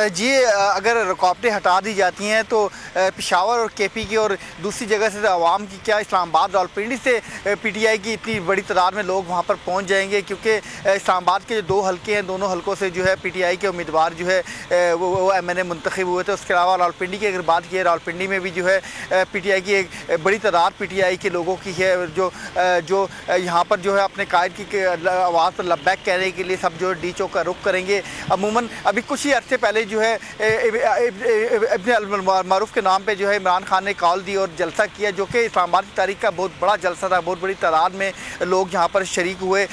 जी, अगर रुकावटें हटा दी जाती हैं तो पेशावर और केपी की और दूसरी जगह से आवाम की क्या, इस्लामाबाद रावलपिंडी से पीटीआई की इतनी बड़ी तादाद में लोग वहाँ पर पहुँच जाएंगे, क्योंकि इस्लामाबाद के जो 2 हलके हैं, दोनों हलकों से जो है पीटीआई के उम्मीदवार जो है वो एमएनए मुंतखब हुए थे। उसके अलावा रावलपिंडी की अगर बात की है, रावलपिंडी में भी जो है पीटीआई की एक बड़ी तादाद पीटीआई के लोगों की है जो यहाँ पर जो है अपने कायद की आवाज़ पर लब्बैक कहने के लिए सब जो डी चौक का रुख करेंगे। अमूमन अभी कुछ ही अर्से पहले जो है इब्न अल-मारूफ के नाम पे जो है इमरान खान ने कॉल दी और जलसा किया, जो कि इस्लामाबाद की तारीख का बहुत बड़ा जलसा था। बहुत बड़ी तादाद में लोग यहाँ पर शरीक हुए,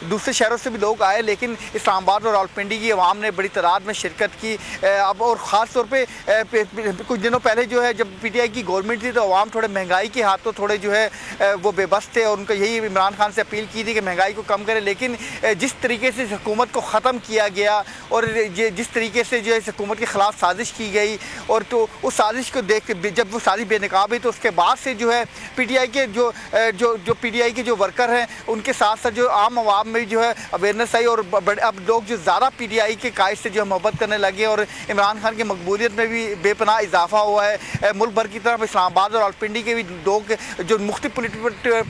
दूसरे शहरों से भी लोग आए, लेकिन इस्लामाबाद और रावलपिंडी की आवाम ने बड़ी तादाद में शिरकत की। अब और ख़ास तौर पे कुछ दिनों पहले जो है जब पीटीआई की गवर्नमेंट थी तो आवाम थोड़े महंगाई के हाथों थोड़े जो है वो बेबस थे और उनका यही इमरान खान से अपील की थी कि महंगाई को कम करें। लेकिन जिस तरीके से हुकूमत को ख़त्म किया गया और जिस तरीके से जो है हुकूमत के ख़िलाफ़ साजिश की गई, और तो उस साजिश को देख जब वो साजिश बेनकाब हुई तो उसके बाद से जो है पीटीआई के जो पीटीआई के जो वर्कर हैं उनके साथ साथ जो आम आवाम में जो है अवेयरनेस आई और अब लोग जो ज़्यादा पीटीआई के कायद से जो मोहब्बत करने लगे और इमरान खान की मकबूलियत में भी बेपनाह इजाफा हुआ है। मुल्क भर की तरफ इस्लामाबाद और रावलपिंडी के भी लोग जो मुख्तलिफ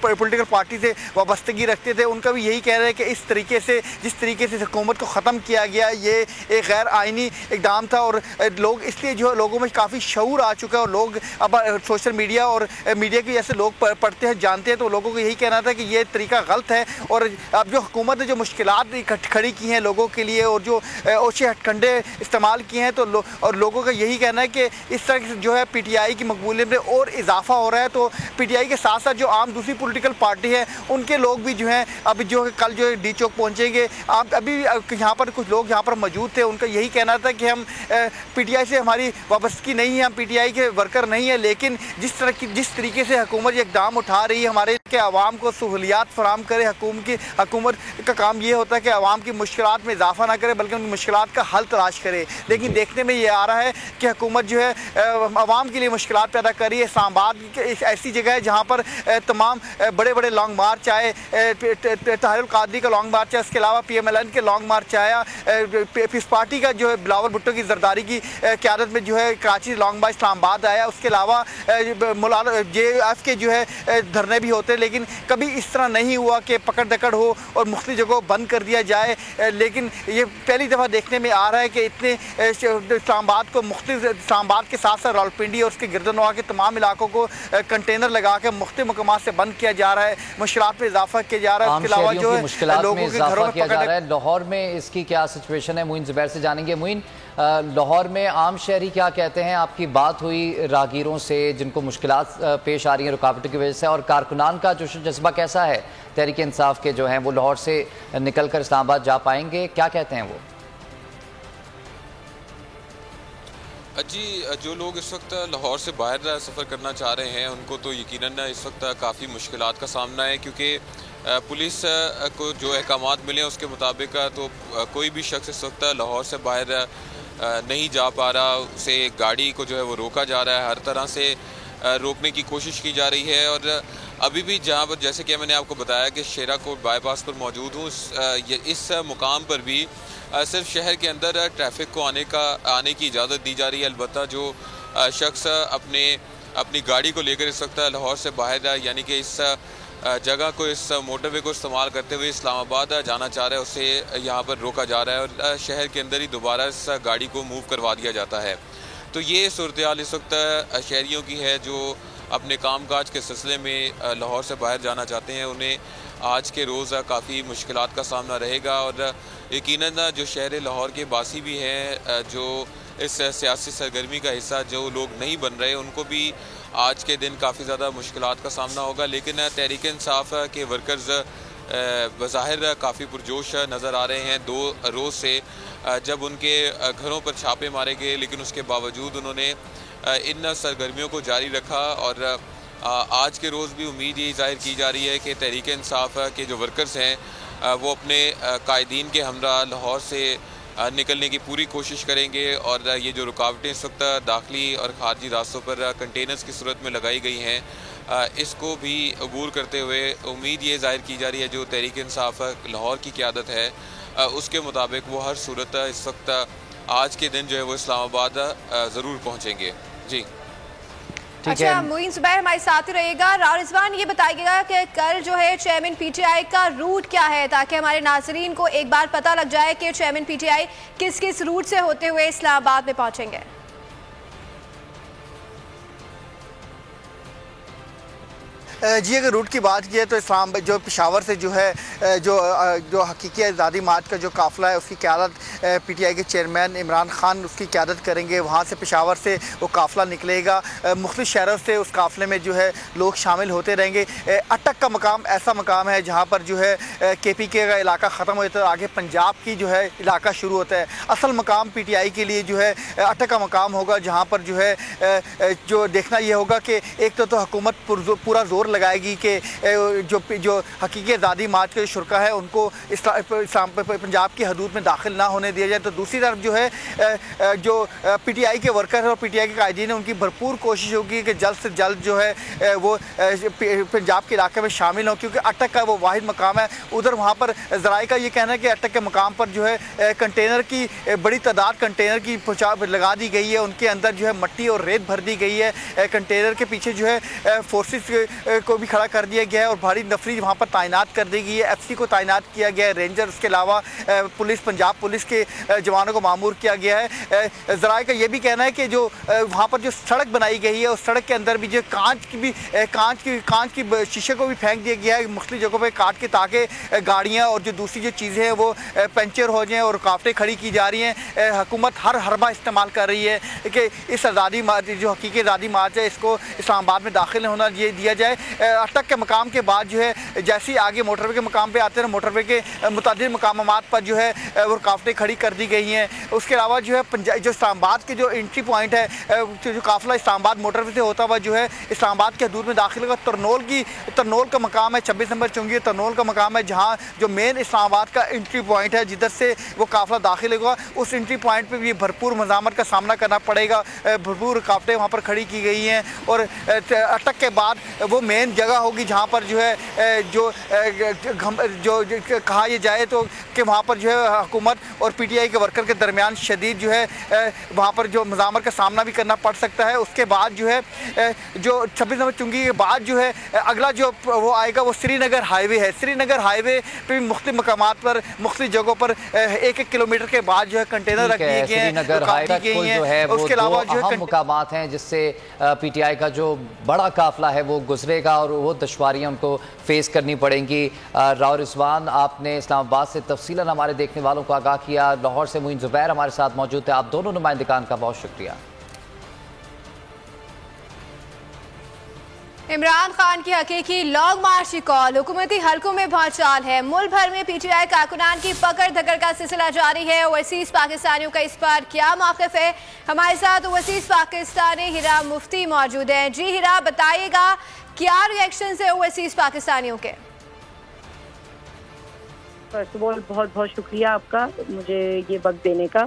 पोलिटिकल पार्टी से वाबस्तगी रखते थे उनका भी यही कह रहे हैं कि इस तरीके से जिस तरीके से हुकूमत को ख़त्म किया गया ये एक गैर आइनी इक़दाम था और लोग इसलिए जो है लोगों में काफ़ी शऊर आ चुका है और लोग अब सोशल मीडिया और मीडिया के जैसे लोग पढ़ते हैं जानते हैं तो लोगों को यही कहना था कि ये तरीका गलत है। और अब जो हुकूमत ने जो मुश्किलात खड़ी की हैं लोगों के लिए और जो ओछे हथकंडे इस्तेमाल किए हैं तो और लोगों का यही कहना है कि इस तरह से जो है पीटीआई की मकबूलियत में और इजाफा हो रहा है। तो पीटीआई के साथ साथ जो आम दूसरी पॉलिटिकल पार्टी है उनके लोग भी जो हैं अब जो कल जो है डी चौक पहुँचेंगे। आप अभी यहाँ पर कुछ लोग यहाँ पर मौजूद थे, उनका यही कहना था कि हम पीटीआई से हमारी वाबस्तगी नहीं है, हम पीटीआई के वर्कर नहीं है, लेकिन जिस तरीके से हुकूमत इक़दाम उठा रही है हमारे के आवाम को सहूलियात फराम करे। हुकूमत का काम ये होता है कि आवाम की मुश्किलात में इजाफा ना करे बल्कि उन मुश्किलात का हल तलाश करे। लेकिन देखने में ये आ रहा है कि हुकूमत जो है आवाम के लिए मुश्किलात पैदा कर रही है। इस्लामाबाद एक ऐसी जगह है जहाँ पर तमाम बड़े बड़े लॉन्ग मार्च आए, ताहिरुल कादरी का लॉन्ग मार्च है, उसके अलावा PMLN के लॉन्ग मार्च आया, पीपल्स पार्टी का जो है बिलावल भुट्टो की जरदारी की क़यादत में जो है कराची लॉन्ग मार्च इस्लामाबाद आया। उसके अलावा JF के जो है धरने भी होते, लेकिन कभी इस तरह नहीं हुआ कि पकड़ दकड़ हो और मुख्तलिफ जगहों बंद कर दिया जाए। लेकिन ये पहली दफ़ा देखने में आ रहा है कि इतने इस्लामाबाद को इस्लामाबाद के साथ साथ रावलपिंडी और उसके गिरदनवा के तमाम इलाकों को कंटेनर लगा के मुख्तलिफ मकामात से बंद किया जा रहा है, मुश्किलात में इजाफा किया जा रहा है। उसके अलावा जो है लोगों के घरों में जा रहा है। लाहौर में इसकी क्या सिचुएशन है, मोइन ज़ुबैर से जानेंगे। मोइन, लाहौर में आम शहरी क्या कहते हैं? आपकी बात हुई राहगीरों से जिनको मुश्किलात पेश आ रही हैं रुकावटों की वजह से, और कारकुनान का जोश जज्बा कैसा है? तहरीक इंसाफ के जो हैं वो लाहौर से निकल कर इस्लामाबाद जा पाएंगे, क्या कहते हैं वो? जी, जो लोग इस वक्त लाहौर से बाहर सफ़र करना चाह रहे हैं उनको तो यकीनन इस वक्त काफ़ी मुश्किलात का सामना है, क्योंकि पुलिस को जो अहकामात मिले उसके मुताबिक तो कोई भी शख्स इस वक्त लाहौर से बाहर नहीं जा पा रहा। उसे गाड़ी को जो है वो रोका जा रहा है, हर तरह से रोकने की कोशिश की जा रही है। और अभी भी जहाँ पर जैसे कि मैंने आपको बताया कि शेरा कोट बाईपास पर मौजूद हूँ, इस मुकाम पर भी सिर्फ शहर के अंदर ट्रैफिक को आने की इजाज़त दी जा रही है। अलबत्ता जो शख्स अपनी गाड़ी को लेकर इस वक्त लाहौर से बाहर यानी कि इस जगह को, इस मोटरवे को इस्तेमाल करते हुए इस्लामाबाद जाना चाह रहा है, उसे यहाँ पर रोका जा रहा है और शहर के अंदर ही दोबारा इस गाड़ी को मूव करवा दिया जाता है। तो ये सूरत हाल इस वक्त शहरियों की है जो अपने कामकाज के सिलसिले में लाहौर से बाहर जाना चाहते हैं। उन्हें आज के रोज़ काफ़ी मुश्किलात का सामना रहेगा और यकीनन जो शहर लाहौर के बासी भी हैं, जो इस सियासी सरगर्मी का हिस्सा जो लोग नहीं बन रहे, उनको भी आज के दिन काफ़ी ज़्यादा मुश्किलात का सामना होगा। लेकिन तहरीक इंसाफ के वर्कर्स बज़ाहिर काफ़ी पुरजोश नज़र आ रहे हैं। 2 रोज़ से जब उनके घरों पर छापे मारे गए, लेकिन उसके बावजूद उन्होंने इन सरगर्मियों को जारी रखा। और आज के रोज़ भी उम्मीद यही जाहिर की जा रही है कि तहरीक इंसाफ के जो वर्कर्स हैं वो अपने कायदीन के हमरा लाहौर से निकलने की पूरी कोशिश करेंगे। और ये जो रुकावटें इस वक्त दाखिली और खारजी रास्तों पर कंटेनर्स की सूरत में लगाई गई हैं, इसको भी अबूर करते हुए उम्मीद ये जाहिर की जा रही है जो तहरीक इंसाफ लाहौर की क़यादत है उसके मुताबिक वो हर सूरत इस वक्त आज के दिन जो है वो इस्लामाबाद ज़रूर पहुँचेंगे। जी अच्छा, मोइन ज़ुबैर हमारे साथ ही रहेगा। राव रिजवान, ये बताइएगा कि कल जो है चेयरमैन पीटीआई का रूट क्या है, ताकि हमारे नाजरीन को एक बार पता लग जाए कि चेयरमैन पीटीआई किस किस रूट से होते हुए इस्लामाबाद में पहुंचेंगे। जी, अगर रूट की बात की है तो इस्लाम जो पेशावर से जो है जो हकीकी आज़ादी मार्च का जो काफ़िला है उसकी क़यादत पीटीआई के चेयरमैन इमरान खान उसकी क़यादत करेंगे। वहाँ से पेशावर से वो काफ़िला निकलेगा। मुख्तलिफ शहरों से उस काफ़िले में जो है लोग शामिल होते रहेंगे। अटक का मकाम ऐसा मकाम है जहाँ पर जो है KPK का इलाका ख़त्म हो जाता है, आगे पंजाब की जो है इलाका शुरू होता है। असल मकाम पीटीआई के लिए जो है अटक का मकाम होगा, जहाँ पर जो है जो देखना ये होगा कि एक तो हुकूमत पूरा जोर लगाएगी कि जो हकीकी आज़ादी मार्च के शुरा है उनको पंजाब की हदूद में दाखिल ना होने दिया जाए। तो दूसरी तरफ जो है जो पीटीआई के वर्कर है और पीटीआई के कायदीन है उनकी भरपूर कोशिश होगी कि जल्द से जल्द जो है वो पंजाब के इलाके में शामिल हों, क्योंकि अटक का वो वाहिद मकाम है। उधर वहाँ पर ज़राए का ये कहना है कि अटक के मकाम पर जो है कंटेनर की बड़ी तादाद कंटेनर की लगा दी गई है, उनके अंदर जो है मट्टी और रेत भर दी गई है। कंटेनर के पीछे जो है फोर्सेस को भी खड़ा कर दिया गया है और भारी नफरी वहाँ पर तैनात कर दी गई है। FC को तैनात किया गया है, रेंजर, उसके अलावा पुलिस, पंजाब पुलिस के जवानों को मामूर किया गया है। ज़राए का ये भी कहना है कि जो वहाँ पर जो सड़क बनाई गई है उस सड़क के अंदर भी जो कांच की शीशे को भी फेंक दिया गया है मुख्तलिफ जगहों पर काट के, ताकि गाड़ियाँ और जो दूसरी जो चीज़ें हैं वो पंचर हो जाएँ और रुकावटें खड़ी की जा रही हैं। हुकूमत हर हरबा इस्तेमाल कर रही है कि इस आज़ादी मार्च जो हकीकी आज़ादी मार्च है इसको इस्लामाबाद में दाखिल होना ये दिया जाए। अटक के मकाम के बाद जो है जैसे ही आगे मोटरवे के मकाम पे आते हैं, मोटरवे के मुतादिद मकामात पर जो है वो रुकावटें खड़ी कर दी गई हैं। उसके अलावा जो है जो इस्लामाबाद के जो एंट्री पॉइंट है, जो काफ़िला इस्लामाबाद मोटरवे से होता हुआ जो है इस्लामाबाद के हदूद में दाखिल होगा। तरनोल का मकाम है, 26 नंबर चुंगी तरनोल का मकाम है, जहाँ जो मेन इस्लामाबाद का एंट्री पॉइंट है जिधर से वो काफ़िला दाखिल होगा। उस एंट्री पॉइंट पर भी भरपूर मज़ामत का सामना करना पड़ेगा, भरपूर रुकावटें वहाँ पर खड़ी की गई हैं। और अटक के बाद वो मेन जगह होगी जहाँ पर जो है जो कहा यह जाए तो कि वहाँ पर जो है हुकूमत और पीटीआई के वर्कर के दरमियान शदीद जो है वहाँ पर जो मज़ामत का सामना भी करना पड़ सकता है। उसके बाद जो है जो 26 नंबर चुंगी के बाद जो है अगला जो वो आएगा वो श्रीनगर हाईवे है। श्रीनगर हाईवे पे भी मुख्तलिफ मकामात पर मुख्तलिफ जगहों पर 1-1 किलोमीटर के बाद जो है कंटेनर रख दिए गए हैं। उसके अलावा जो है मकामात हैं जिससे पीटीआई का जो बड़ा काफिला है वो गुजरेगा और वो दुश्वारियाँ उनको फेस करनी पड़ेंगी। राव रिजवान, आपने इस्लामाबाद से तफसीलन हमारे देखने वालों को आगाह किया। लाहौर से मोइन ज़ुबैर हमारे साथ मौजूद थे। आप दोनों नुमाइंदगान का बहुत शुक्रिया। इमरान खान की हकीकी लॉन्ग मार्च की कॉल, हुकूमती हलकों में भौचाल है। मुल्क भर में पीटीआई कारकुनान की पकड़ धकड़ का सिलसिला जारी है। ओवरसीज पाकिस्तानियों का इस पर क्या मौक़िफ़ है? हमारे साथ ओवरसीज पाकिस्तानी हिरा मुफ्ती मौजूद हैं। जी हिरा, बताइएगा क्या रिएक्शन है ओवरसीज पाकिस्तानियों के? फर्स्ट ऑफ ऑल बहुत बहुत शुक्रिया आपका मुझे ये वक्त देने का।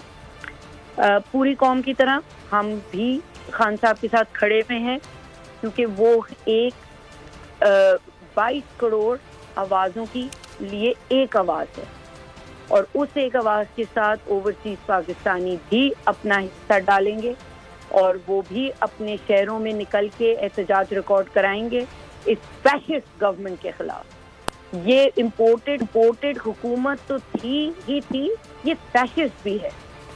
पूरी कौम की तरह हम भी खान साहब के साथ खड़े हुए हैं, क्योंकि वो एक 22 करोड़ आवाज़ों की लिए एक आवाज़ है और उस एक आवाज़ के साथ ओवरसीज पाकिस्तानी भी अपना हिस्सा डालेंगे और वो भी अपने शहरों में निकल के एहतजाज रिकॉर्ड कराएंगे इस फैशिस्ट गवर्नमेंट के खिलाफ। ये इम्पोर्टेड हुकूमत तो थी ही थी, ये फैशिस्ट भी है।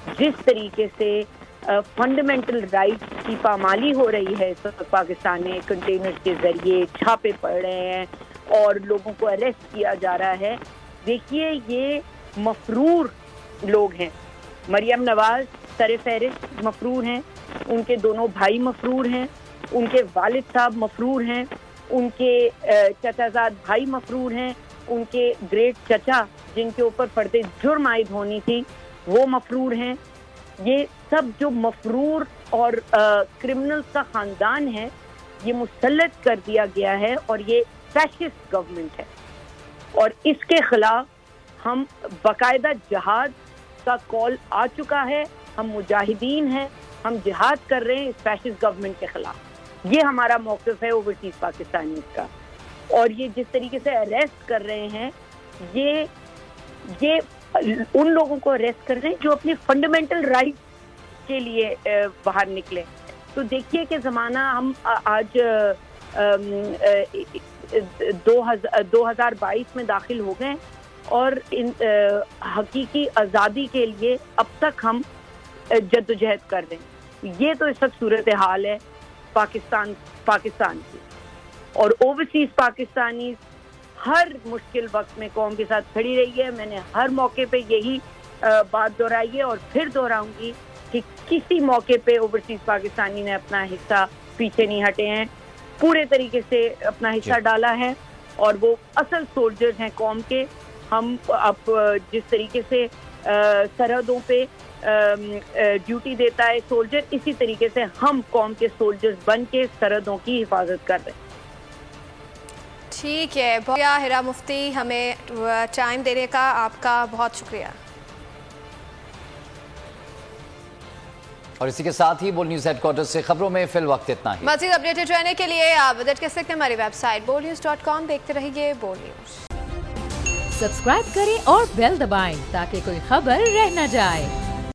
जिस तरीके से फंडामेंटल राइट्स की पामाली हो रही है इस वक्त पाकिस्तान में, कंटेनर्स के जरिए छापे पड़ रहे हैं और लोगों को अरेस्ट किया जा रहा है। देखिए, ये मफरूर लोग हैं। मरियम नवाज सर फहरिस्त मफरूर हैं, उनके दोनों भाई मफरूर हैं, उनके वालिद साहब मफरूर हैं, उनके चचाजाद भाई मफरूर हैं, उनके ग्रेट चचा जिनके ऊपर फर्दे जुर्म आयद होनी थी वो मफरूर हैं। ये सब जो मफरूर और क्रिमिनल्स का खानदान है ये मुसल्लत कर दिया गया है और ये फैशिस्ट गवर्नमेंट है और इसके खिलाफ हम बाकायदा जिहाद का कॉल आ चुका है। हम मुजाहिदीन हैं, हम जिहाद कर रहे हैं इस फैशिस्ट गवर्नमेंट के खिलाफ। ये हमारा मौक़िफ़ है ओवरसीज़ पाकिस्तानी का। और ये जिस तरीके से अरेस्ट कर रहे हैं ये उन लोगों को अरेस्ट कर रहे हैं जो अपनी फंडामेंटल राइट के लिए बाहर निकले। तो देखिए कि ज़माना हम आज 2022 में दाखिल हो गए और इन हकीकी आज़ादी के लिए अब तक हम जद्दोजहद कर रहे हैं। ये तो इस वक्त सूरत हाल है पाकिस्तान की। और ओवरसीज़ पाकिस्तानी हर मुश्किल वक्त में कौम के साथ खड़ी रही है। मैंने हर मौके पे यही बात दोहराई है और फिर दोहराऊंगी कि किसी मौके पे ओवरसीज़ पाकिस्तानी ने अपना हिस्सा पीछे नहीं हटे हैं, पूरे तरीके से अपना हिस्सा डाला है और वो असल सोल्जर्स हैं कौम के। हम अब जिस तरीके से सरहदों पे ड्यूटी देता है सोल्जर, इसी तरीके से हम कौम के सोल्जर्स बन के सरहदों की हिफाजत कर रहे हैं। ठीक है, बहुत हिरा मुफ्ती, हमें टाइम देने का आपका बहुत शुक्रिया। और इसी के साथ ही बोल न्यूज़ हेडक्वार्टर से खबरों में फिल वक्त इतना ही। मज़ीद अपडेटेड रहने के लिए आप विजिट कर सकते हैं हमारी वेबसाइट bolnews.com। देखते रहिए बोल न्यूज़। सब्सक्राइब करें और बेल दबाएं ताकि कोई खबर रह न जाए।